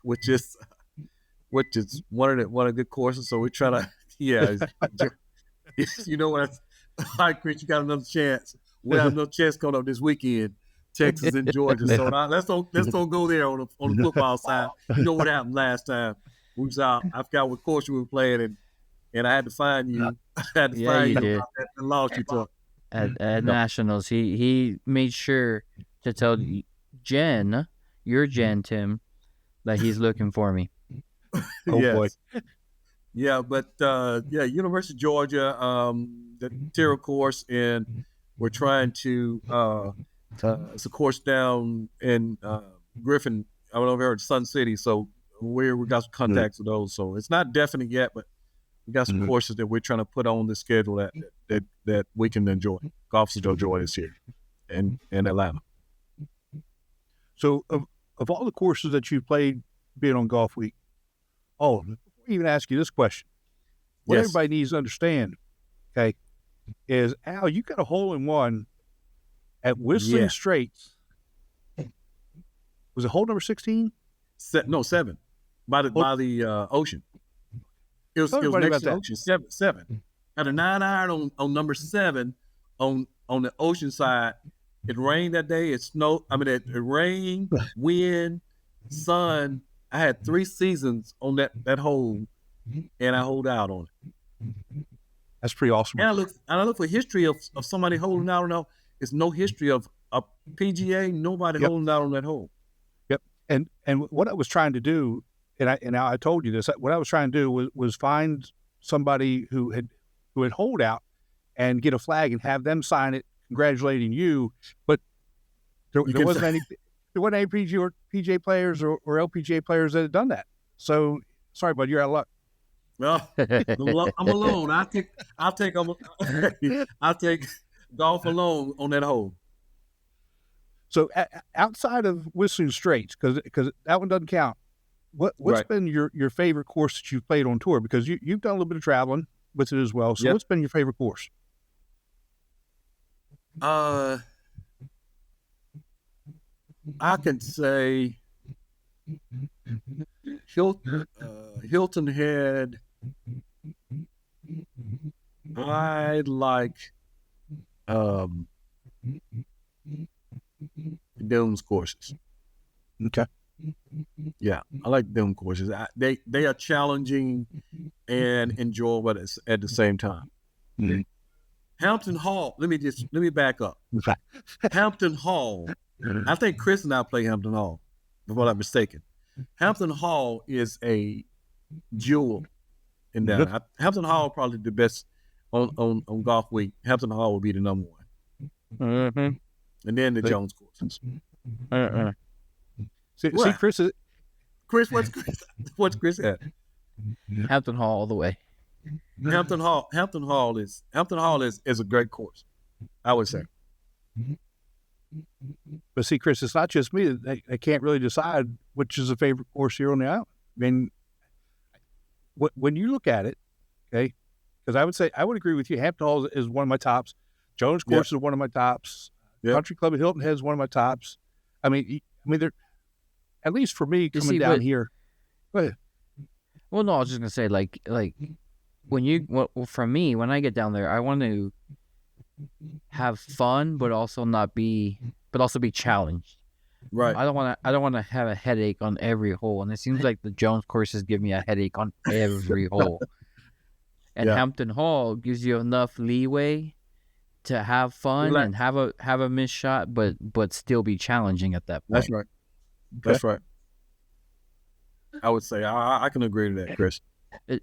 one of the good courses. So we're trying to, what? All right, Chris, you got another chance. We have another chance coming up this weekend, Texas and Georgia. So let's don't go there on the football side. You know what happened last time? We was out. I forgot what course we were playing, and I had to find you. I had to find you and lost you to. At Nationals, he made sure to tell Jen, your Jen, Tim, that he's looking for me. Boy. Yeah, but University of Georgia, the Terra course, and we're trying to it's a course down in Griffin. I don't know if you heard Sun City, so we got some contacts with those. So it's not definite yet, but we got some courses that we're trying to put on the schedule that we can enjoy. Golfers will enjoy this year in Atlanta. So of all the courses that you played being on Golf Week, before I even ask you this question, what everybody needs to understand, okay, is, Al, you got a hole in one at Whistling Straits. Was it hole number 16? No, 7. By the ocean. It was next to the ocean. 7. Had a 9-iron on number 7 on the ocean side. It rained that day. It snowed. I mean, it rained, wind, sun. I had 3 seasons on that hole, and I holed out on it. That's pretty awesome. And I look for history of somebody holding out on that. It's no history of a PGA. Nobody holding out on that hole. Yep. And what I was trying to do, and I told you this. What I was trying to do was find somebody who had holed out and get a flag and have them sign it, congratulating you. But there wasn't any PGA players or LPGA players that had done that. So sorry, bud, you're out of luck. Well, I'm alone. I'll take golf alone on that hole. So outside of Whistling Straits, because that one doesn't count, what's been your favorite course that you've played on tour? Because you've done a little bit of traveling with it as well. So what's been your favorite course? I can say Hilton Head. I like Dunes courses. Okay. Yeah, I like Dune courses. They are challenging and enjoyable at the same time. Mm-hmm. Hampton Hall. Let me back up. Hampton Hall. I think Chris and I play Hampton Hall, if I'm not mistaken. Hampton Hall is a jewel in that. Hampton Hall probably the best on Golf Week. Hampton Hall will be the number one. Mm-hmm. And then the Jones courses. See, Chris, what's Chris at? Hampton Hall all the way. Hampton Hall is a great course, I would say. But see, Chris, it's not just me. They can't really decide which is a favorite course here on the island. I mean, when you look at it, okay, because I would agree with you. Hampton Hall is one of my tops. Jones course is one of my tops. Country Club at Hilton Head is one of my tops. I mean, they're, at least for me coming down here. Go ahead. Well, no, I was just gonna say like for me, when I get down there, I want to have fun, but also be challenged. Right. I don't want to have a headache on every hole, and it seems like the Jones courses give me a headache on every hole. And Hampton Hall gives you enough leeway to have fun and have a missed shot, but still be challenging at that point. That's right. That's right. I would say I can agree to that, Chris.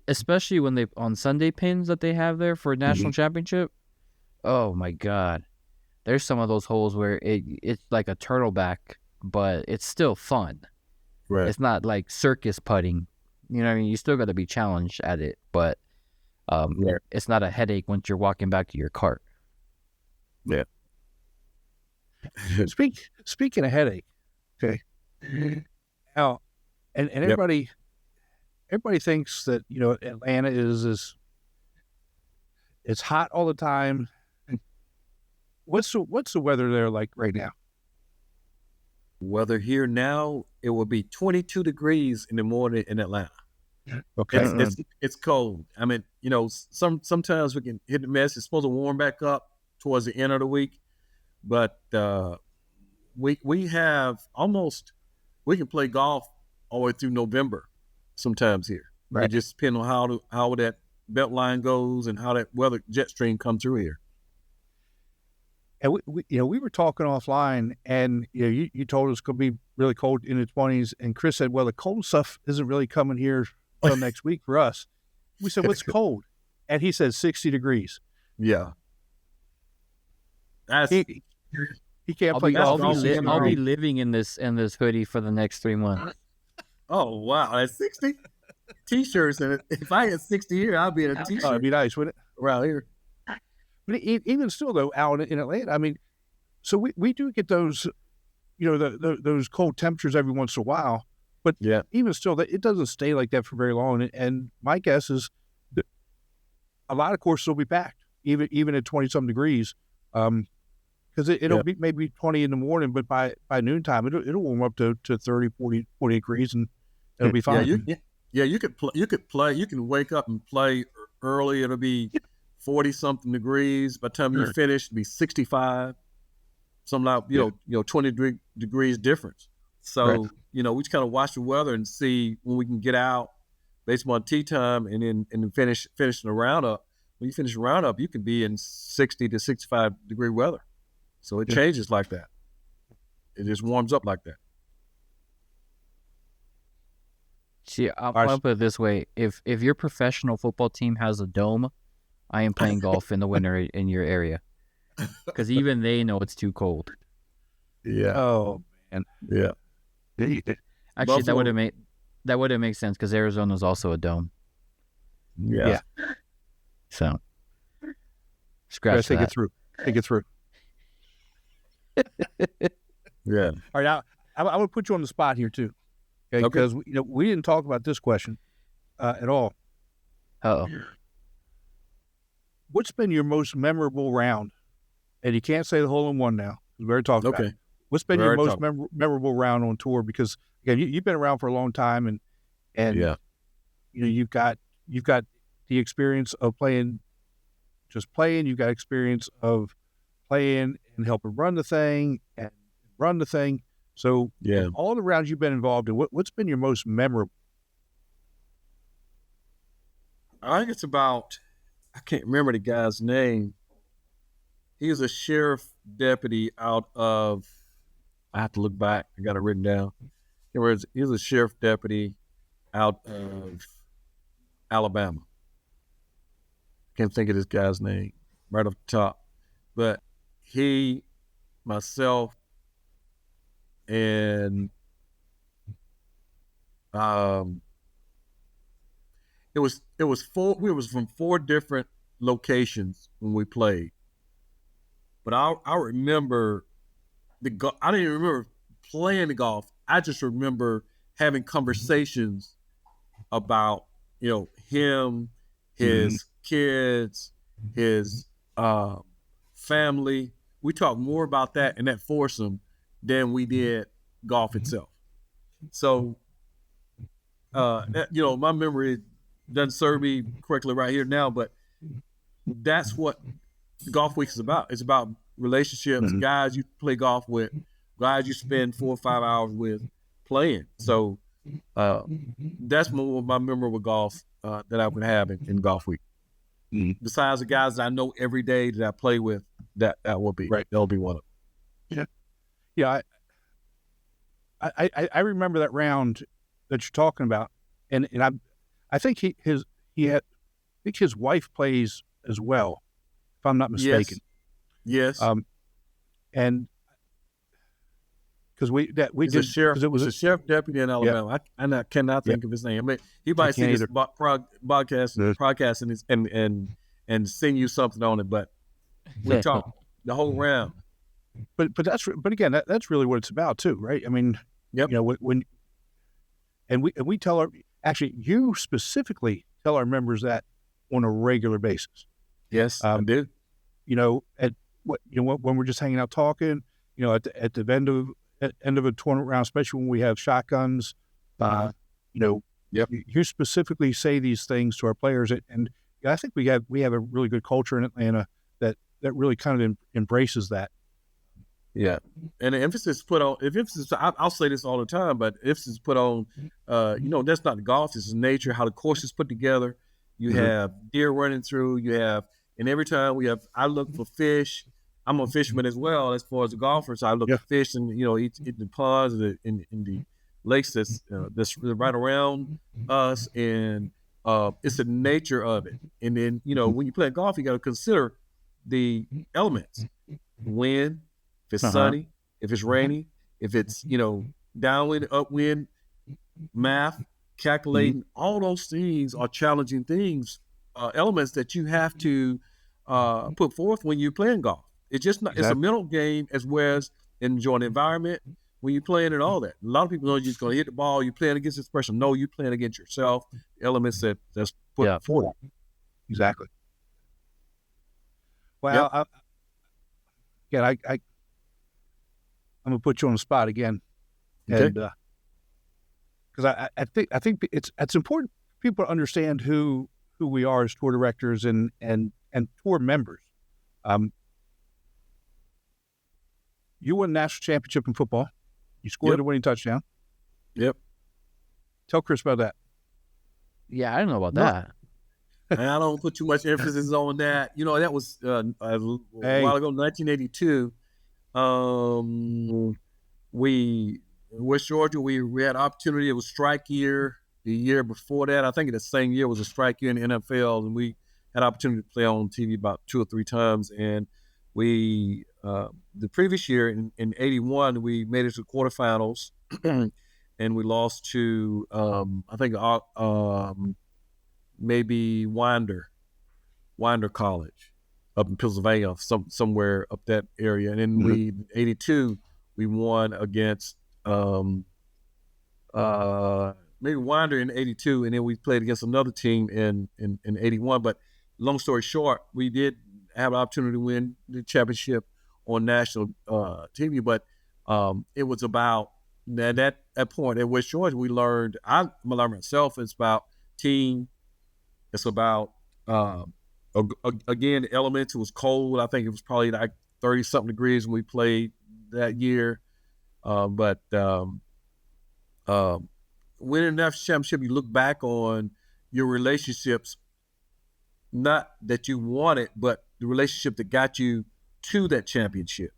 Especially when they on Sunday pins that they have there for a national championship. Oh my God, there's some of those holes where it's like a turtleback, but it's still fun. Right. It's not like circus putting. You know what I mean? You still got to be challenged at it, but it's not a headache once you're walking back to your cart. Yeah. Speaking of headache, okay. Now, and everybody thinks that Atlanta is it's hot all the time. What's the weather there like right now? Weather here now, it will be 22 degrees in the morning in Atlanta. Okay. It's cold. I mean, sometimes we can hit the mess. It's supposed to warm back up towards the end of the week, but we have we can play golf all the way through November sometimes here. Right. It just depends on how that belt line goes and how that weather jet stream comes through here. And we were talking offline, and you told us it's going to be really cold in the 20s, and Chris said, well, the cold stuff isn't really coming here until next week for us. We said, what's cold? And he said 60 degrees. Yeah. He can't play golf. I'll be living in this hoodie for the next 3 months. Oh wow, at 60 t-shirts, and if I had 60 here, I'd be in a t-shirt. It'd be nice, wouldn't it? Around here. But even still, though, out in Atlanta, I mean, so we do get those, those cold temperatures every once in a while. But even still, it doesn't stay like that for very long. And my guess is that a lot of courses will be packed. even at 20-some degrees. Because it'll be maybe 20 in the morning, but by noontime, it'll warm up to 30, 40 degrees, and it'll be fine. You could play. You can wake up and play early. It'll be 40-something degrees. By the time you finish, it'll be 65. Some like 20 degrees difference. So we just kind of watch the weather and see when we can get out based on tee time, and then finishing the roundup. When you finish the roundup, you can be in 60 to 65 degree weather. So it changes like that. It just warms up like that. See, I'll put it this way: if your professional football team has a dome, I am playing golf in the winter in your area, because even they know it's too cold. Yeah. Oh man. Yeah. Actually, that would have made sense because Arizona's also a dome. Yeah. So scratch that. Take it through. Yeah. All right, now I'm going to put you on the spot here too, okay? Because we didn't talk about this question at all. Uh-oh. What's been your most memorable round? And you can't say the hole-in-one now. We already talked about it. What's been your most memorable round on tour? Because again, you've been around for a long time, and you've got the experience of playing. You've got experience of playing and helping run the thing. So all the rounds you've been involved in, what's been your most memorable? I think it's about, I can't remember the guy's name. He was a sheriff deputy out of, I have to look back. I got it written down. He was a sheriff deputy out of Alabama. Can't think of this guy's name right off the top. But he, myself, and it was four. We was from 4 different locations when we played. But I remember I didn't even remember playing the golf. I just remember having conversations about him, his kids, his family. We talked more about that in that foursome than we did golf itself. So, my memory doesn't serve me correctly right here now, but that's what Golf Week is about. It's about relationships, guys you play golf with, guys you spend 4 or 5 hours with playing. So that's my memorable golf that I would have in Golf Week. Besides the guys that I know every day that I play with, that will be that'll be one of them. Yeah. I remember that round that you're talking about, and I think his wife plays as well, if I'm not mistaken. Yes. And because we did because it was a sheriff deputy in Alabama. I cannot think of his name. I mean, he might see this podcast and sing you something on it, but we talked the whole round. But again, that's really what it's about too, right? I mean, when we tell you specifically tell our members that on a regular basis. Yes, I do. When we're just hanging out talking, at the end of a tournament round, especially when we have shotguns, you specifically say these things to our players, and I think we have a really good culture in Atlanta that really kind of embraces that. Yeah, and the emphasis put on. I'll say this all the time, but emphasis put on. That's not the golf. It's nature. How the course is put together. You have deer running through. You have, and every time I look for fish. I'm a fisherman as well as far as a golfer, so I look for fish and eat the ponds in the lakes that's right around us, and it's the nature of it. And then when you play golf, you got to consider the elements: wind, if it's sunny, if it's rainy, if it's downwind, upwind, math, calculating. All those things are challenging things, elements that you have to put forth when you're playing golf. It's just not. It's a mental game as well as enjoying the environment when you're playing and all that. A lot of people know you're just going to hit the ball. You're playing against this person. No, you're playing against yourself. The elements that's put forth. Exactly. Well, I'm gonna put you on the spot again, Okay. and because I think it's important for people to understand who we are as tour directors and tour members. You won a national championship in football. You scored Yep. the winning touchdown. Yep. Tell Chris about that. Yeah, I don't know about No. that. And I don't put too much emphasis on that. That was a while ago, 1982. We West Georgia. We had opportunity. It was strike year. The year before that, I think the same year was a strike year in the NFL, and we had opportunity to play on TV about 2 or 3 times. And we the previous year in 81, we made it to the quarterfinals, and we lost to I think maybe Winder College up in Pennsylvania, somewhere up that area. And then we 82 we won against maybe Winder in 82, and then we played against another team in 81. But long story short, we did have an opportunity to win the championship on national TV. But it was about that point at West Georgia. We learned, I learned myself, it's about team. It's about again, the elements. It was cold. I think it was probably like 30-something degrees when we played that year. But winning a national championship, you look back on your relationships, not that you won it, but the relationship that got you to that championship.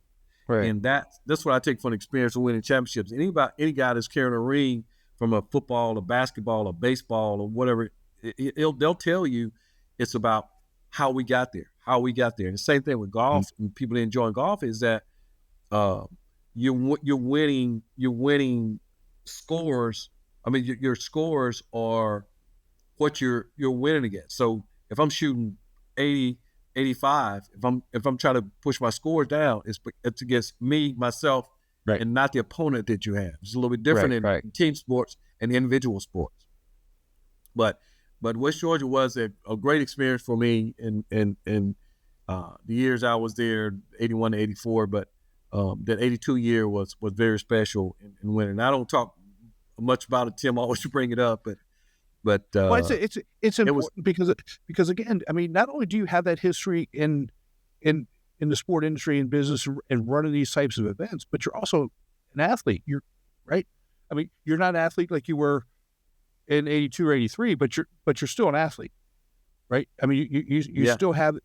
Right. And that's what I take from the experience of winning championships. Any guy that's carrying a ring from a football or basketball or baseball or whatever, they'll tell you it's about how we got there. And the same thing with golf, and people enjoying golf, is that you're winning scores. I mean, your scores are what you're winning against. So if I'm shooting 80, 85, if I'm trying to push my scores down, it's against me, myself, Right. and not the opponent that you have. It's a little bit different in team sports and individual sports. But West Georgia was a great experience for me in the years I was there, 81 to 84. But that 82 year was very special in winning. I don't talk much about it, Tim. I always bring it up, but Well, it's important because again, I mean, not only do you have that history in the sport industry and business and running these types of events, but you're also an athlete. You're right. I mean, you're not an athlete like you were in 82 or 83, but you're still an athlete, right? I mean, you still have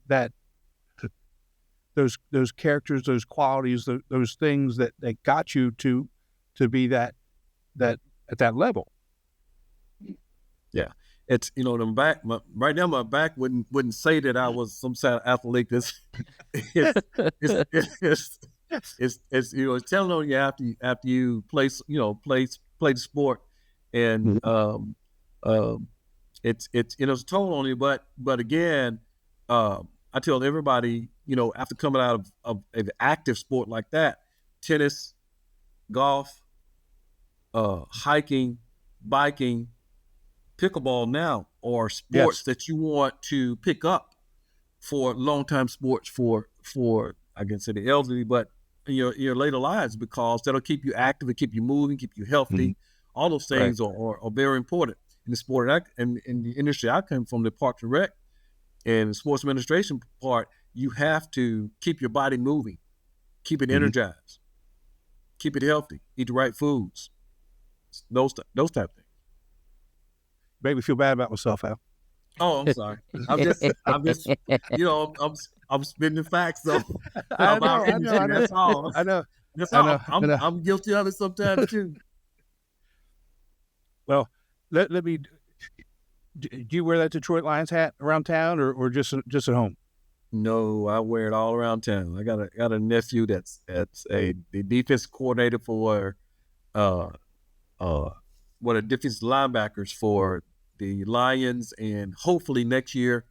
that those characters, those qualities, those things that got you to be that at that level. Yeah, it's the back. Right now, my back wouldn't say that I was some kind of athlete. It's telling on you after you play the sport, and it's it's toll on you. But again, I tell everybody, after coming out of an active sport like that, tennis, golf, hiking, biking, pickleball now are sports that you want to pick up for long-time sports for I can say the elderly, but your later lives, because that'll keep you active and keep you moving, keep you healthy. All those things are very important in the sport and in the industry. I come from the Parks and Rec and the sports administration part. You have to keep your body moving, keep it energized, keep it healthy, eat the right foods, those type of things. Made me feel bad about myself, Al. Oh, I'm sorry. I'm just I'm spitting the facts though. I know. That's all. I know. That's I all. know. I'm guilty of it sometimes too. Well, let me. Do you wear that Detroit Lions hat around town, or just at home? No, I wear it all around town. I got a nephew that's the defense coordinator for one of the defensive linebackers for the Lions, and hopefully next year,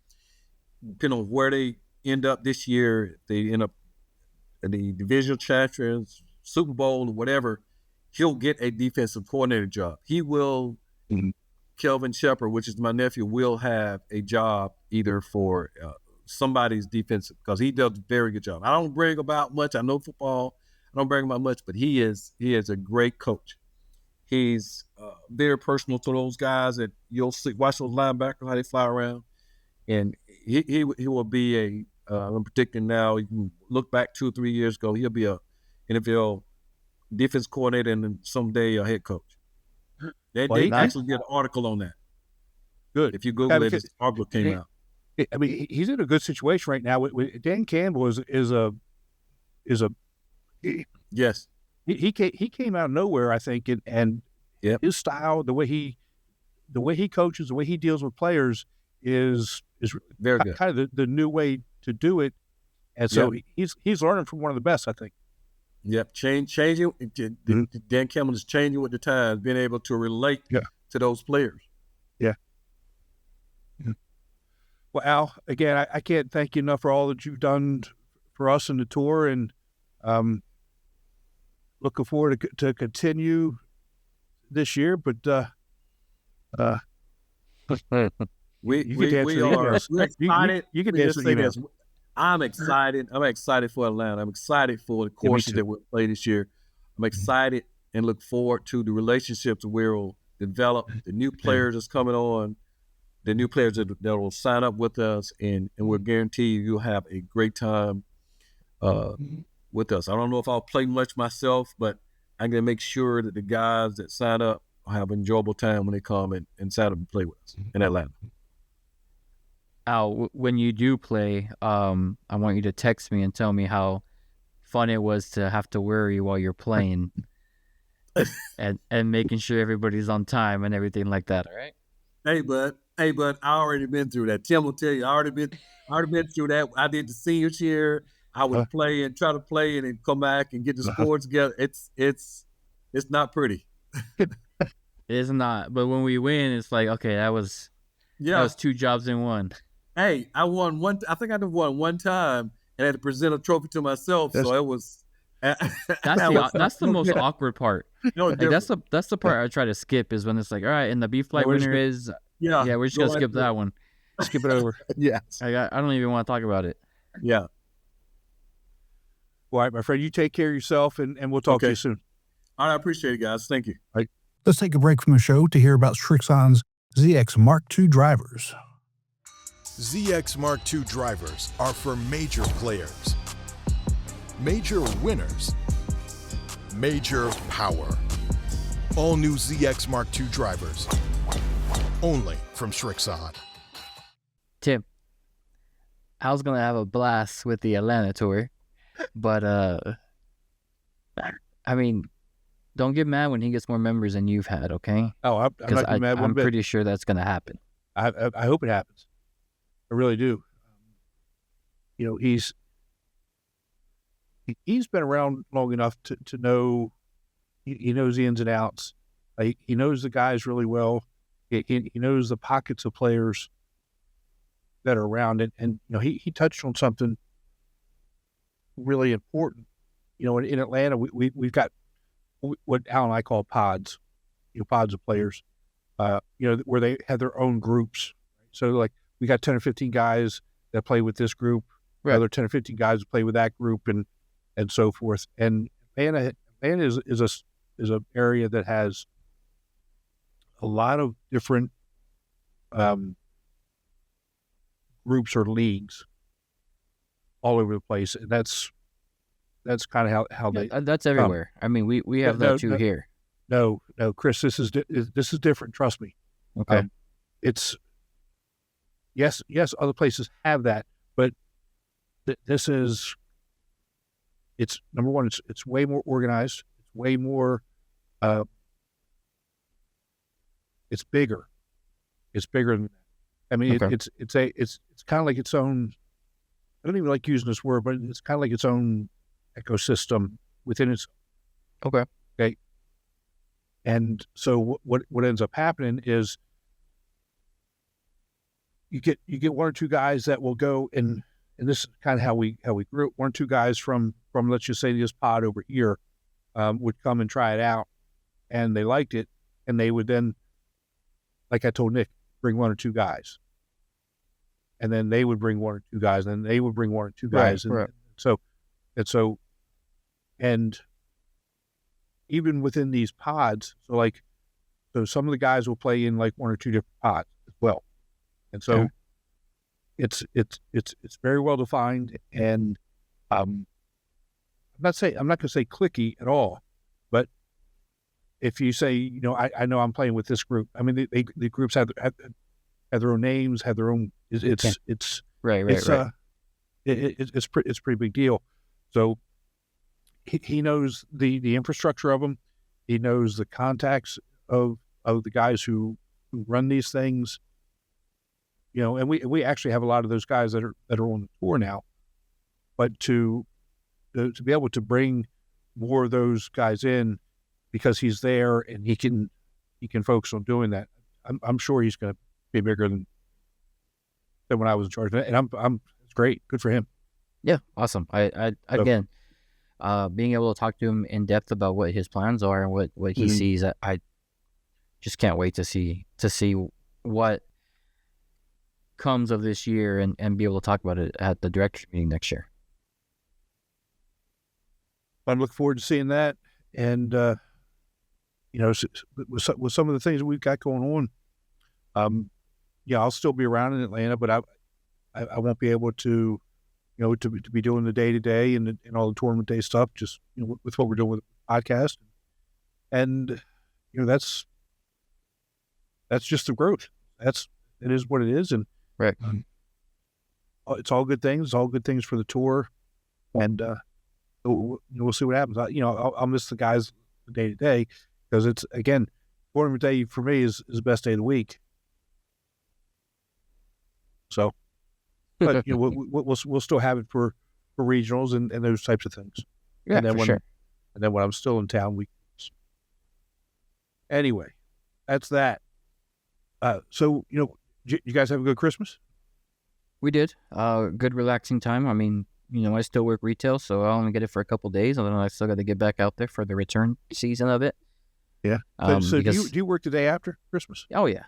depending on where they end up this year, they end up in the divisional champions, Super Bowl, or whatever, he'll get a defensive coordinator job. He will. Kelvin Shepard, which is my nephew, will have a job either for somebody's defensive, because he does a very good job. I don't brag about much. I know football. I don't brag about much, but he is a great coach. He's very personal to those guys that you'll see. Watch those linebackers, how they fly around, and he will be a. I'm predicting now. You can look back 2 or 3 years ago. He'll be a NFL defense coordinator and then someday a head coach. They actually did an article on that. Good. If you Google it, this article came out. I mean, he's in a good situation right now. Dan Campbell is a Yes. He came out of nowhere, I think, and Yep. his style, the way he coaches, the way he deals with players is Very good. kind of the new way to do it. And so he's learning from one of the best, I think. Yep. Changing. Dan Campbell is changing with the times, being able to relate to those players. Yeah. Well, Al, again, I can't thank you enough for all that you've done for us in the tour, and looking forward to continue this year. But we're excited. You can answer the emails. I'm excited. I'm excited for Atlanta. I'm excited for the courses that we'll play this year. I'm excited and look forward to the relationships we'll develop, the new players that's coming on, the new players that will sign up with us, and we'll guarantee you'll have a great time with us. I don't know if I'll play much myself, but I'm going to make sure that the guys that sign up will have an enjoyable time when they come and sign up and play with us in Atlanta. Al, when you do play, I want you to text me and tell me how fun it was to have to worry while you're playing and making sure everybody's on time and everything like that, all right? Hey, bud, I already been through that. Tim will tell you, I already been through that. I did the seniors year. I would play and try to play and then come back and get the scores together. It's not pretty. It's not, but when we win, it's like, okay, that was 2 jobs in one. Hey, I won one. I think I won one time and had to present a trophy to myself. So it was. That's the most awkward part. Like, that's the part I try to skip, is when it's like, all right, and the B flight winner is we're just gonna skip that one. Skip it over. Yes. I don't even want to talk about it. Yeah. All right, my friend, you take care of yourself, and we'll talk to you soon. All right, I appreciate it, guys. Thank you. All right. Let's take a break from the show to hear about Srixon's ZX Mark II drivers. ZX Mark II drivers are for major players, major winners, major power. All new ZX Mark II drivers, only from Srixon. Tim, I was gonna have a blast with the Atlanta tour, but I mean, don't get mad when he gets more members than you've had, okay? Oh, I'm not getting mad one I'm bit. pretty sure that's gonna happen. I hope it happens. I really do. You know, he's been around long enough to know. He knows the ins and outs. He knows the guys really well. He knows the pockets of players that are around it. And you know, he touched on something really important. You know, in Atlanta, we've got what Al and I call pods. You know, pods of players. You know, where they have their own groups. So like, we got 10 or 15 guys that play with this group, other 10 or 15 guys that play with that group, and so forth. And Atlanta is an area that has a lot of different groups or leagues all over the place, and that's kind of how they. That's everywhere. I mean, we have that too here. No, Chris, this is different. Trust me. Okay. It's. Yes, other places have that, but this is, it's number one, it's way more organized, it's way more, it's bigger than that. I mean, Okay. it's kind of like its own, I don't even like using this word, but it's kind of like its own ecosystem within its. Okay. And so what ends up happening is, you get one or two guys that will go, and this is kind of how we grew it. 1 or 2 guys from let's just say this pod over here would come and try it out, and they liked it, and they would then, like I told Nick, bring 1 or 2 guys, and then they would bring one or two guys, and then they would bring one or two guys, Right. And even within these pods, so some of the guys will play in like one or two different pods as well, and so it's very well defined, and I'm not going to say cliquey at all, but if you say, I know I'm playing with this group, I mean, the groups have their own names, have their own. It's Right. it's pretty big deal. So he knows the infrastructure of them. He knows the contacts of the guys who run these things. And we actually have a lot of those guys that are on the tour now. But to be able to bring more of those guys in because he's there and he can focus on doing that, I'm sure he's going to be bigger than when I was in charge of it. And it's great. Good for him. Yeah, awesome. I again, being able to talk to him in depth about what his plans are and what he sees, I just can't wait to see what comes of this year and be able to talk about it at the director's meeting next year. I look forward to seeing that, and with some of the things that we've got going on, I'll still be around in Atlanta, but I won't be able to, to be doing the day-to-day and all the tournament day stuff, just with what we're doing with the podcast, and that's just the growth. It is what it is, and right. It's all good things. It's all good things for the tour, and we'll see what happens. I'll miss the guys day to day because it's, again, tournament day for me is the best day of the week. So, but we'll still have it for regionals and those types of things. Yeah, and then for sure. And then when I'm still in town, weekends. Anyway, that's that. So you guys have a good Christmas? We did. Good relaxing time. I mean, I still work retail, so I only get it for a couple of days, and then I still got to get back out there for the return season of it. Yeah. So do you work the day after Christmas? Oh yeah.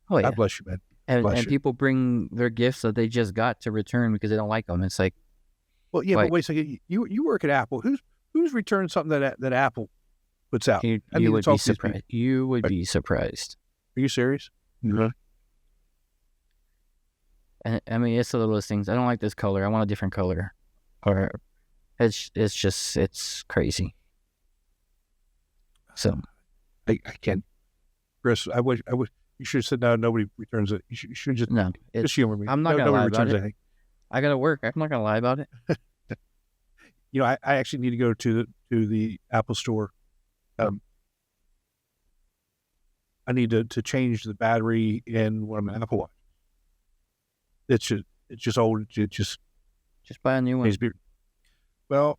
Oh yeah. God bless you, man. And people bring their gifts that they just got to return because they don't like them. It's like, well, yeah, but wait a second. You work at Apple. Who's returned something that Apple puts out? You would be surprised. You would be surprised. Are you serious? Mm-hmm. And I mean, it's the littlest things. I don't like this color. I want a different color. Or it's crazy. So I can't. Chris, I wish you should have said no. Nobody returns it. You should just just humor me. I'm not gonna lie about it. I gotta work. I'm not gonna lie about it. I actually need to go to the Apple store. I need to change the battery in one of my Apple Watch. It's just old. It just buy a new one. Well,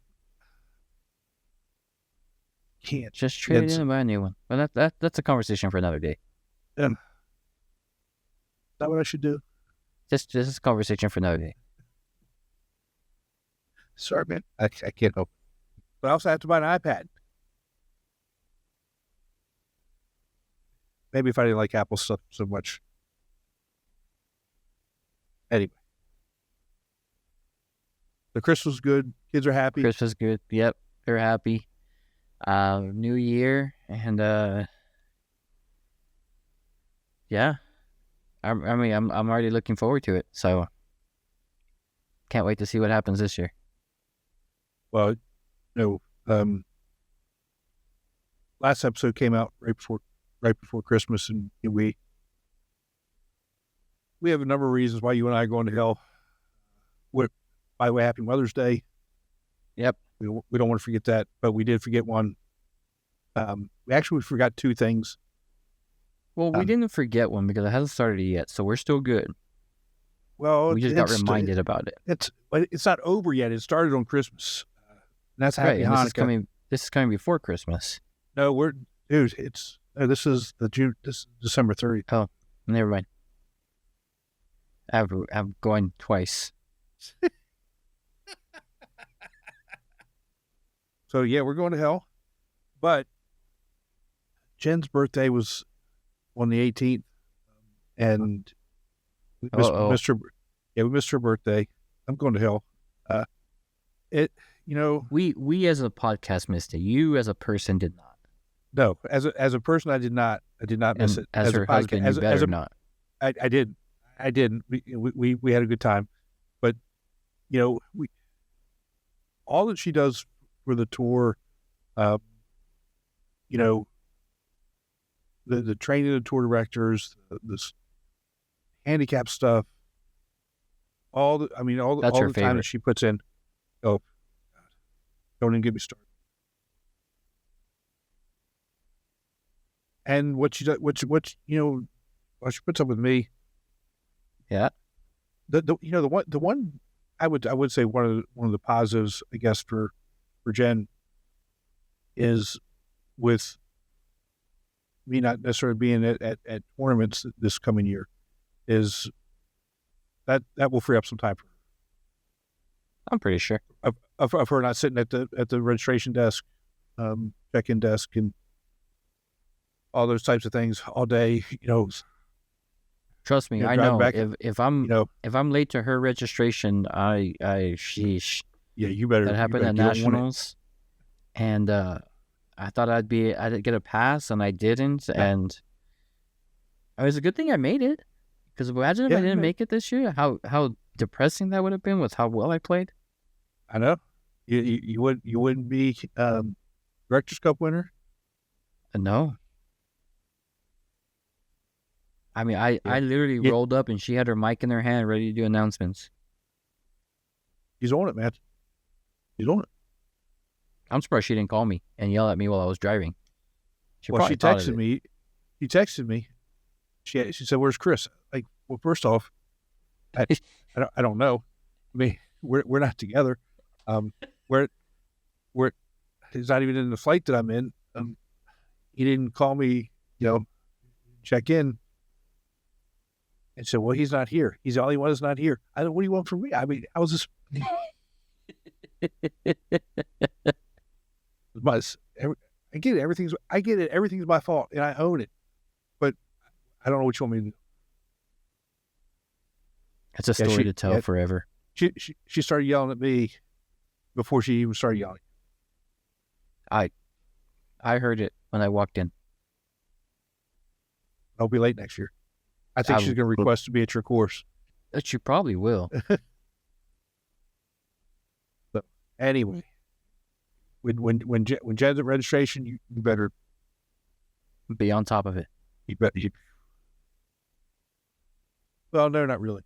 can't just trade it in and buy a new one. But that's a conversation for another day. Is that what I should do? Just a conversation for another day. Sorry, man. I can't help. But I also have to buy an iPad. Maybe if I didn't like Apple stuff so much. Anyway. The Christmas was good. Kids are happy. Christmas good. Yep. They're happy. New year. And yeah. I'm already looking forward to it. So can't wait to see what happens this year. Well, last episode came out right before Christmas, and we have a number of reasons why you and I are going to hell. By the way, happy Mother's Day. Yep. We don't want to forget that, but we did forget one. We forgot two things. Well, we didn't forget one because it hasn't started yet, so we're still good. Well, we just got reminded about it. It's not over yet. It started on Christmas. And that's Happy Hanukkah. This is coming before Christmas. No, this is December 30th. Oh, never mind. I'm going twice. So yeah, we're going to hell. But Jen's birthday was on the 18th, and We Uh-oh. missed her. Yeah, we missed her birthday. I'm going to hell. We as a podcast missed it. You as a person did not. No, as a person, I did not miss And it. as her a podcast, husband, you better not. I did. We had a good time, but all that she does for the tour, the training of the tour directors, this handicap stuff, all the That's time her that favorite. she puts in. Oh, God. Don't even get me started. And what she does, what she puts up with me. Yeah. The one I would say one of the positives, I guess, for Jen is with me not necessarily being at tournaments this coming year, is that will free up some time for her. I'm pretty sure. Of her not sitting at the registration desk, check-in desk, and all those types of things all day. Trust me, I drive know. back, If I'm late to her registration, sheesh. Yeah, you better. That happened at Nationals, and I thought I'd get a pass, and I didn't, and it was a good thing I made it. Because imagine if I didn't make it this year, how depressing that would have been with how well I played. I know. You wouldn't be Directors Cup winner. No. I mean, I literally rolled up and she had her mic in her hand, ready to do announcements. He's on it, man. He's on it. I'm surprised she didn't call me and yell at me while I was driving. She texted me. He texted me. She said, "Where's Chris?" Like, well, first off, I don't know. I mean, we're not together. We're he's not even in the flight that I'm in. He didn't call me, check in. And said, "Well, he's not here. He's all he wants is not here." I don't. What do you want from me? I mean, I was just. I get it. Everything's my fault, and I own it. But I don't know what you want me to do. It's a story to tell forever. She started yelling at me before she even started yelling. I heard it when I walked in. I'll be late next year. I think she's going to request to be at your course. She probably will. So anyway, when Jen's at registration, you better be on top of it. Well, no, not really.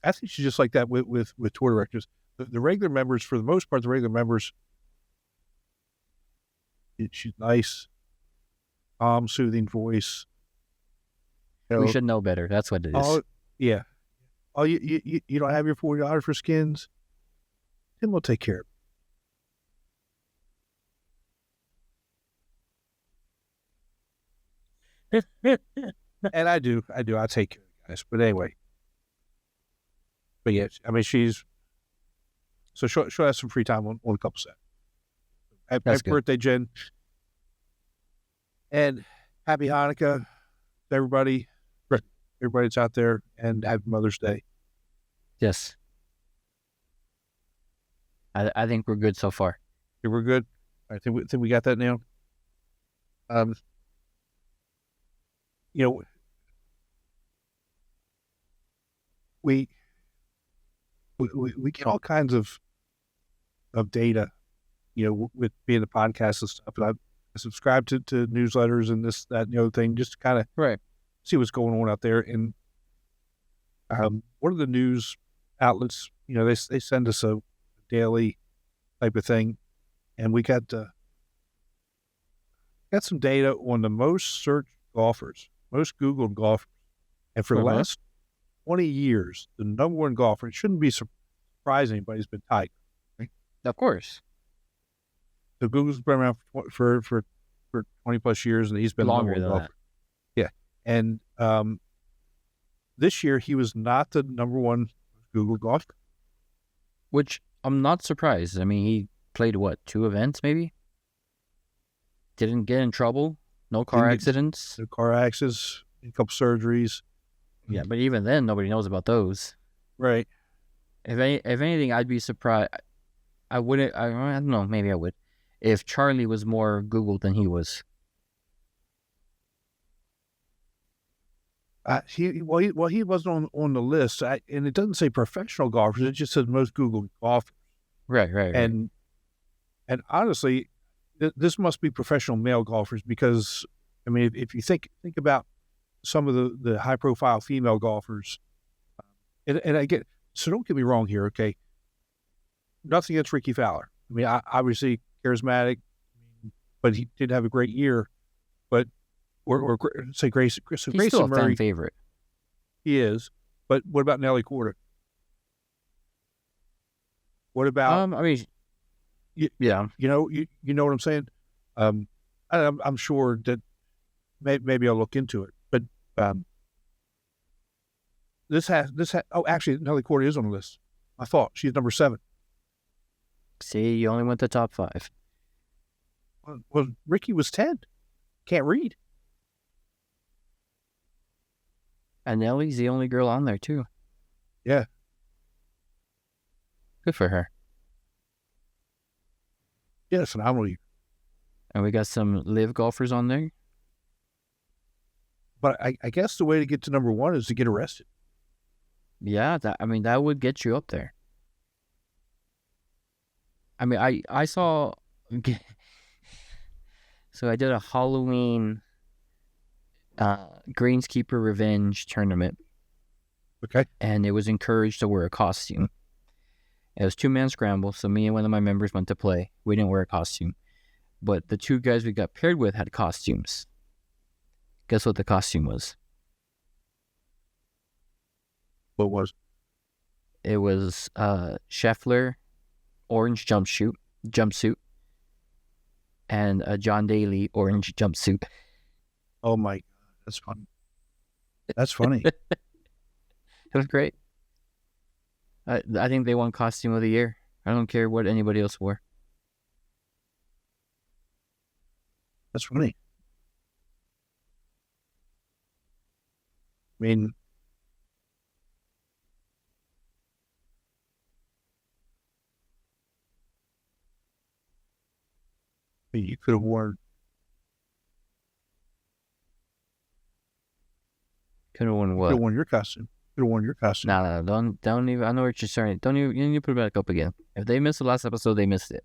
I think she's just like that with tour directors. The regular members, for the most part, she's nice, calm, soothing voice. We should know better. That's what it is. Yeah. Oh, you don't have your $40 for skins? Then we'll take care of it. And I do. I take care of you guys. But anyway. But yeah, I mean, she'll have some free time on a couple sets. Happy birthday, Jen. And happy Hanukkah to everybody that's out there, and happy Mother's Day. Yes. I think we're good so far. Yeah, we're good. I think we got that now. We get all kinds of data, with being the podcast and stuff. And I subscribe to newsletters and this, that, and the other thing, just to kind of see what's going on out there. And one of the news outlets, they send us a daily type of thing, and we got some data on the most searched golfers, most Googled golfers, and for the last 20 years, the number one golfer, it shouldn't be surprising anybody, has been Tiger. Right? Of course. So Google's been around for 20 plus years, and he's been longer than that. Yeah, and this year he was not the number one Google golfer, which I'm not surprised. I mean, he played 2 events maybe. Didn't get in trouble. No car accidents. No car accidents. A couple surgeries. Yeah, but even then, nobody knows about those. Right. If anything, I'd be surprised. I wouldn't. I don't know. Maybe I would. If Charlie was more Googled than he was. He wasn't on the list, and it doesn't say professional golfers. It just says most Googled golfers. Right. And honestly, this must be professional male golfers because, I mean, if you think about some of the high profile female golfers, and I get, so don't get me wrong here, okay? Nothing against Ricky Fowler. I mean, obviously charismatic, but he did have a great year. But or say Grace. So He's still Grayson a Murray, fan favorite. he is. But what about Nelly Korda? What about I mean, yeah. you know what I'm saying? I'm sure that maybe I'll look into it. But this has oh, actually Nelly Korda is on the list. I thought she's number 7. See, you only went to top 5. Well, Ricky was 10. Can't read. And Nellie's the only girl on there too. Yeah. Good for her. Yeah, phenomenal year. And we got some live golfers on there. But I guess the way to get to number 1 is to get arrested. Yeah, that would get you up there. I mean, I saw. So I did a Halloween Greenskeeper Revenge tournament. Okay. And it was encouraged to wear a costume. It was 2-man scramble, so me and one of my members went to play. We didn't wear a costume. But the 2 guys we got paired with had costumes. Guess what the costume was? What was? It was Scheffler orange jumpsuit, and a John Daly orange jumpsuit. Oh my God, that's funny. That's funny. It was great. I think they won costume of the year. I don't care what anybody else wore. That's funny. I mean, you could have worn. Could have won Could what? have worn your costume. Could have worn your costume. No, don't even. I know what you're saying. Don't even. You need to put it back up again. If they missed the last episode, they missed it.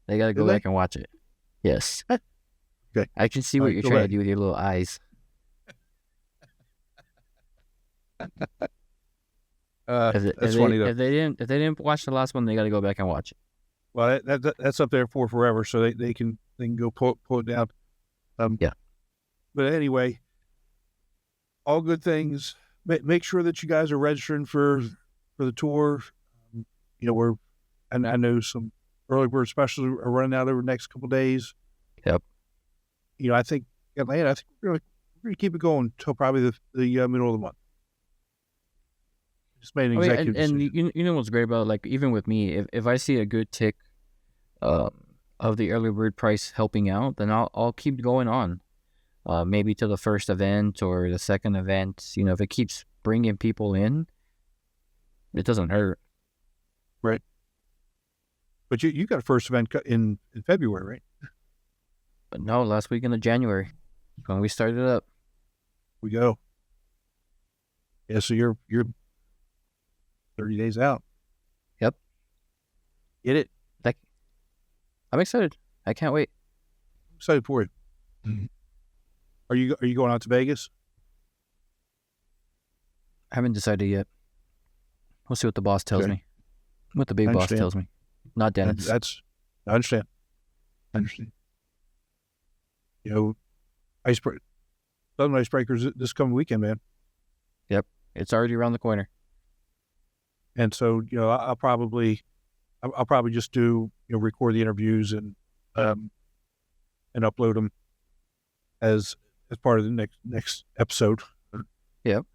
They got to go Did back they? and watch it. Yes. Okay. I can see All what right, you're go trying back. to do with your little eyes. That's funny though. If they didn't watch the last one, they got to go back and watch it. Well, that's up there for forever, so they can go pull it down. Yeah. But anyway, all good things. Make sure that you guys are registering for the tour. I know some early bird specials are running out over the next couple of days. Yep. I think Atlanta. I think we're gonna keep it going until probably the middle of the month. Just made an executive decision. and you know what's great about, like, even with me, if I see a good tick of the early bird price helping out, then I'll keep going on. Maybe to the first event or the second event. If it keeps bringing people in, it doesn't hurt. Right. But you got a first event in February, right? But no, last weekend of January, when we started up. We go. Yeah, so you're 30 days out. Yep. Get it? I'm excited. I can't wait. I'm excited for you. Mm-hmm. Are you going out to Vegas? I haven't decided yet. We'll see what the boss tells Okay. me. What the big I boss understand. tells me. Not Dennis. I understand. Southern Icebreakers this coming weekend, man. It's already around the corner. And so, I'll probably just do, record the interviews and upload them as part of the next episode. Yep.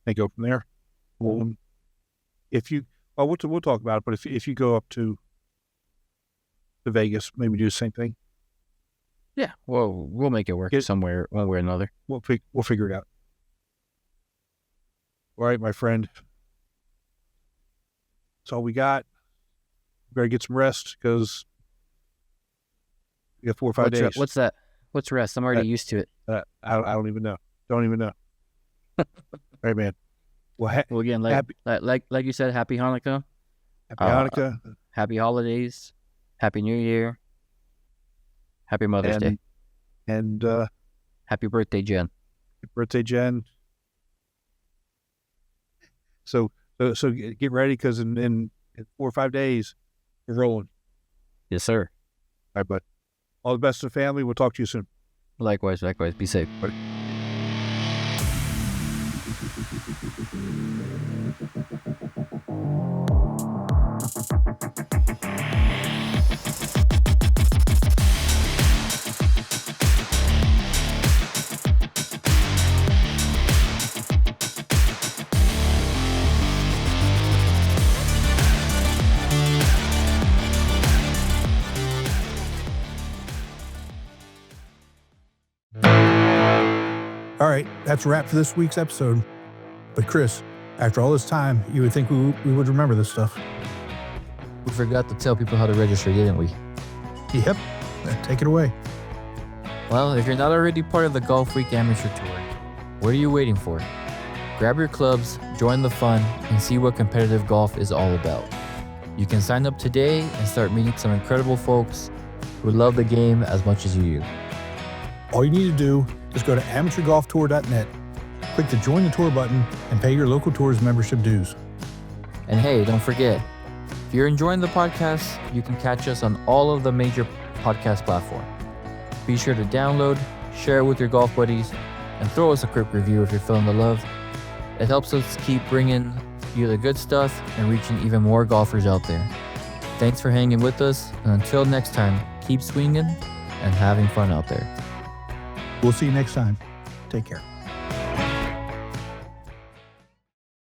And go from there. We'll talk about it, but if you go up to Vegas, maybe do the same thing. Yeah, well, we'll make it work somewhere, one way or another. We'll figure it out. All right, my friend. That's all we got. We better get some rest because we got 4 or 5 days. What's that? What's rest? I'm already used to it. I don't even know. Don't even know. All right, man. Well, again, like you said, happy Hanukkah. Happy Hanukkah. Happy holidays. Happy New Year. Happy Mother's Day. And happy birthday, Jen. Happy birthday, Jen. So get ready because in 4 or 5 days, we're rolling. Yes, sir. All right, bud. All the best to the family. We'll talk to you soon. Likewise. Be safe, buddy. All right, that's a wrap for this week's episode. But Chris, after all this time, you would think we would remember this stuff. We forgot to tell people how to register, didn't we? Yep. Take it away. Well, if you're not already part of the Golfweek Amateur Tour, what are you waiting for? Grab your clubs, join the fun, and see what competitive golf is all about. You can sign up today and start meeting some incredible folks who love the game as much as you do. All you need to do is go to amateurgolftour.net, click the Join the Tour button, and pay your local tour's membership dues. And hey, don't forget, if you're enjoying the podcast, you can catch us on all of the major podcast platforms. Be sure to download, share it with your golf buddies, and throw us a quick review if you're feeling the love. It helps us keep bringing you the good stuff and reaching even more golfers out there. Thanks for hanging with us, and until next time, keep swinging and having fun out there. We'll see you next time. Take care.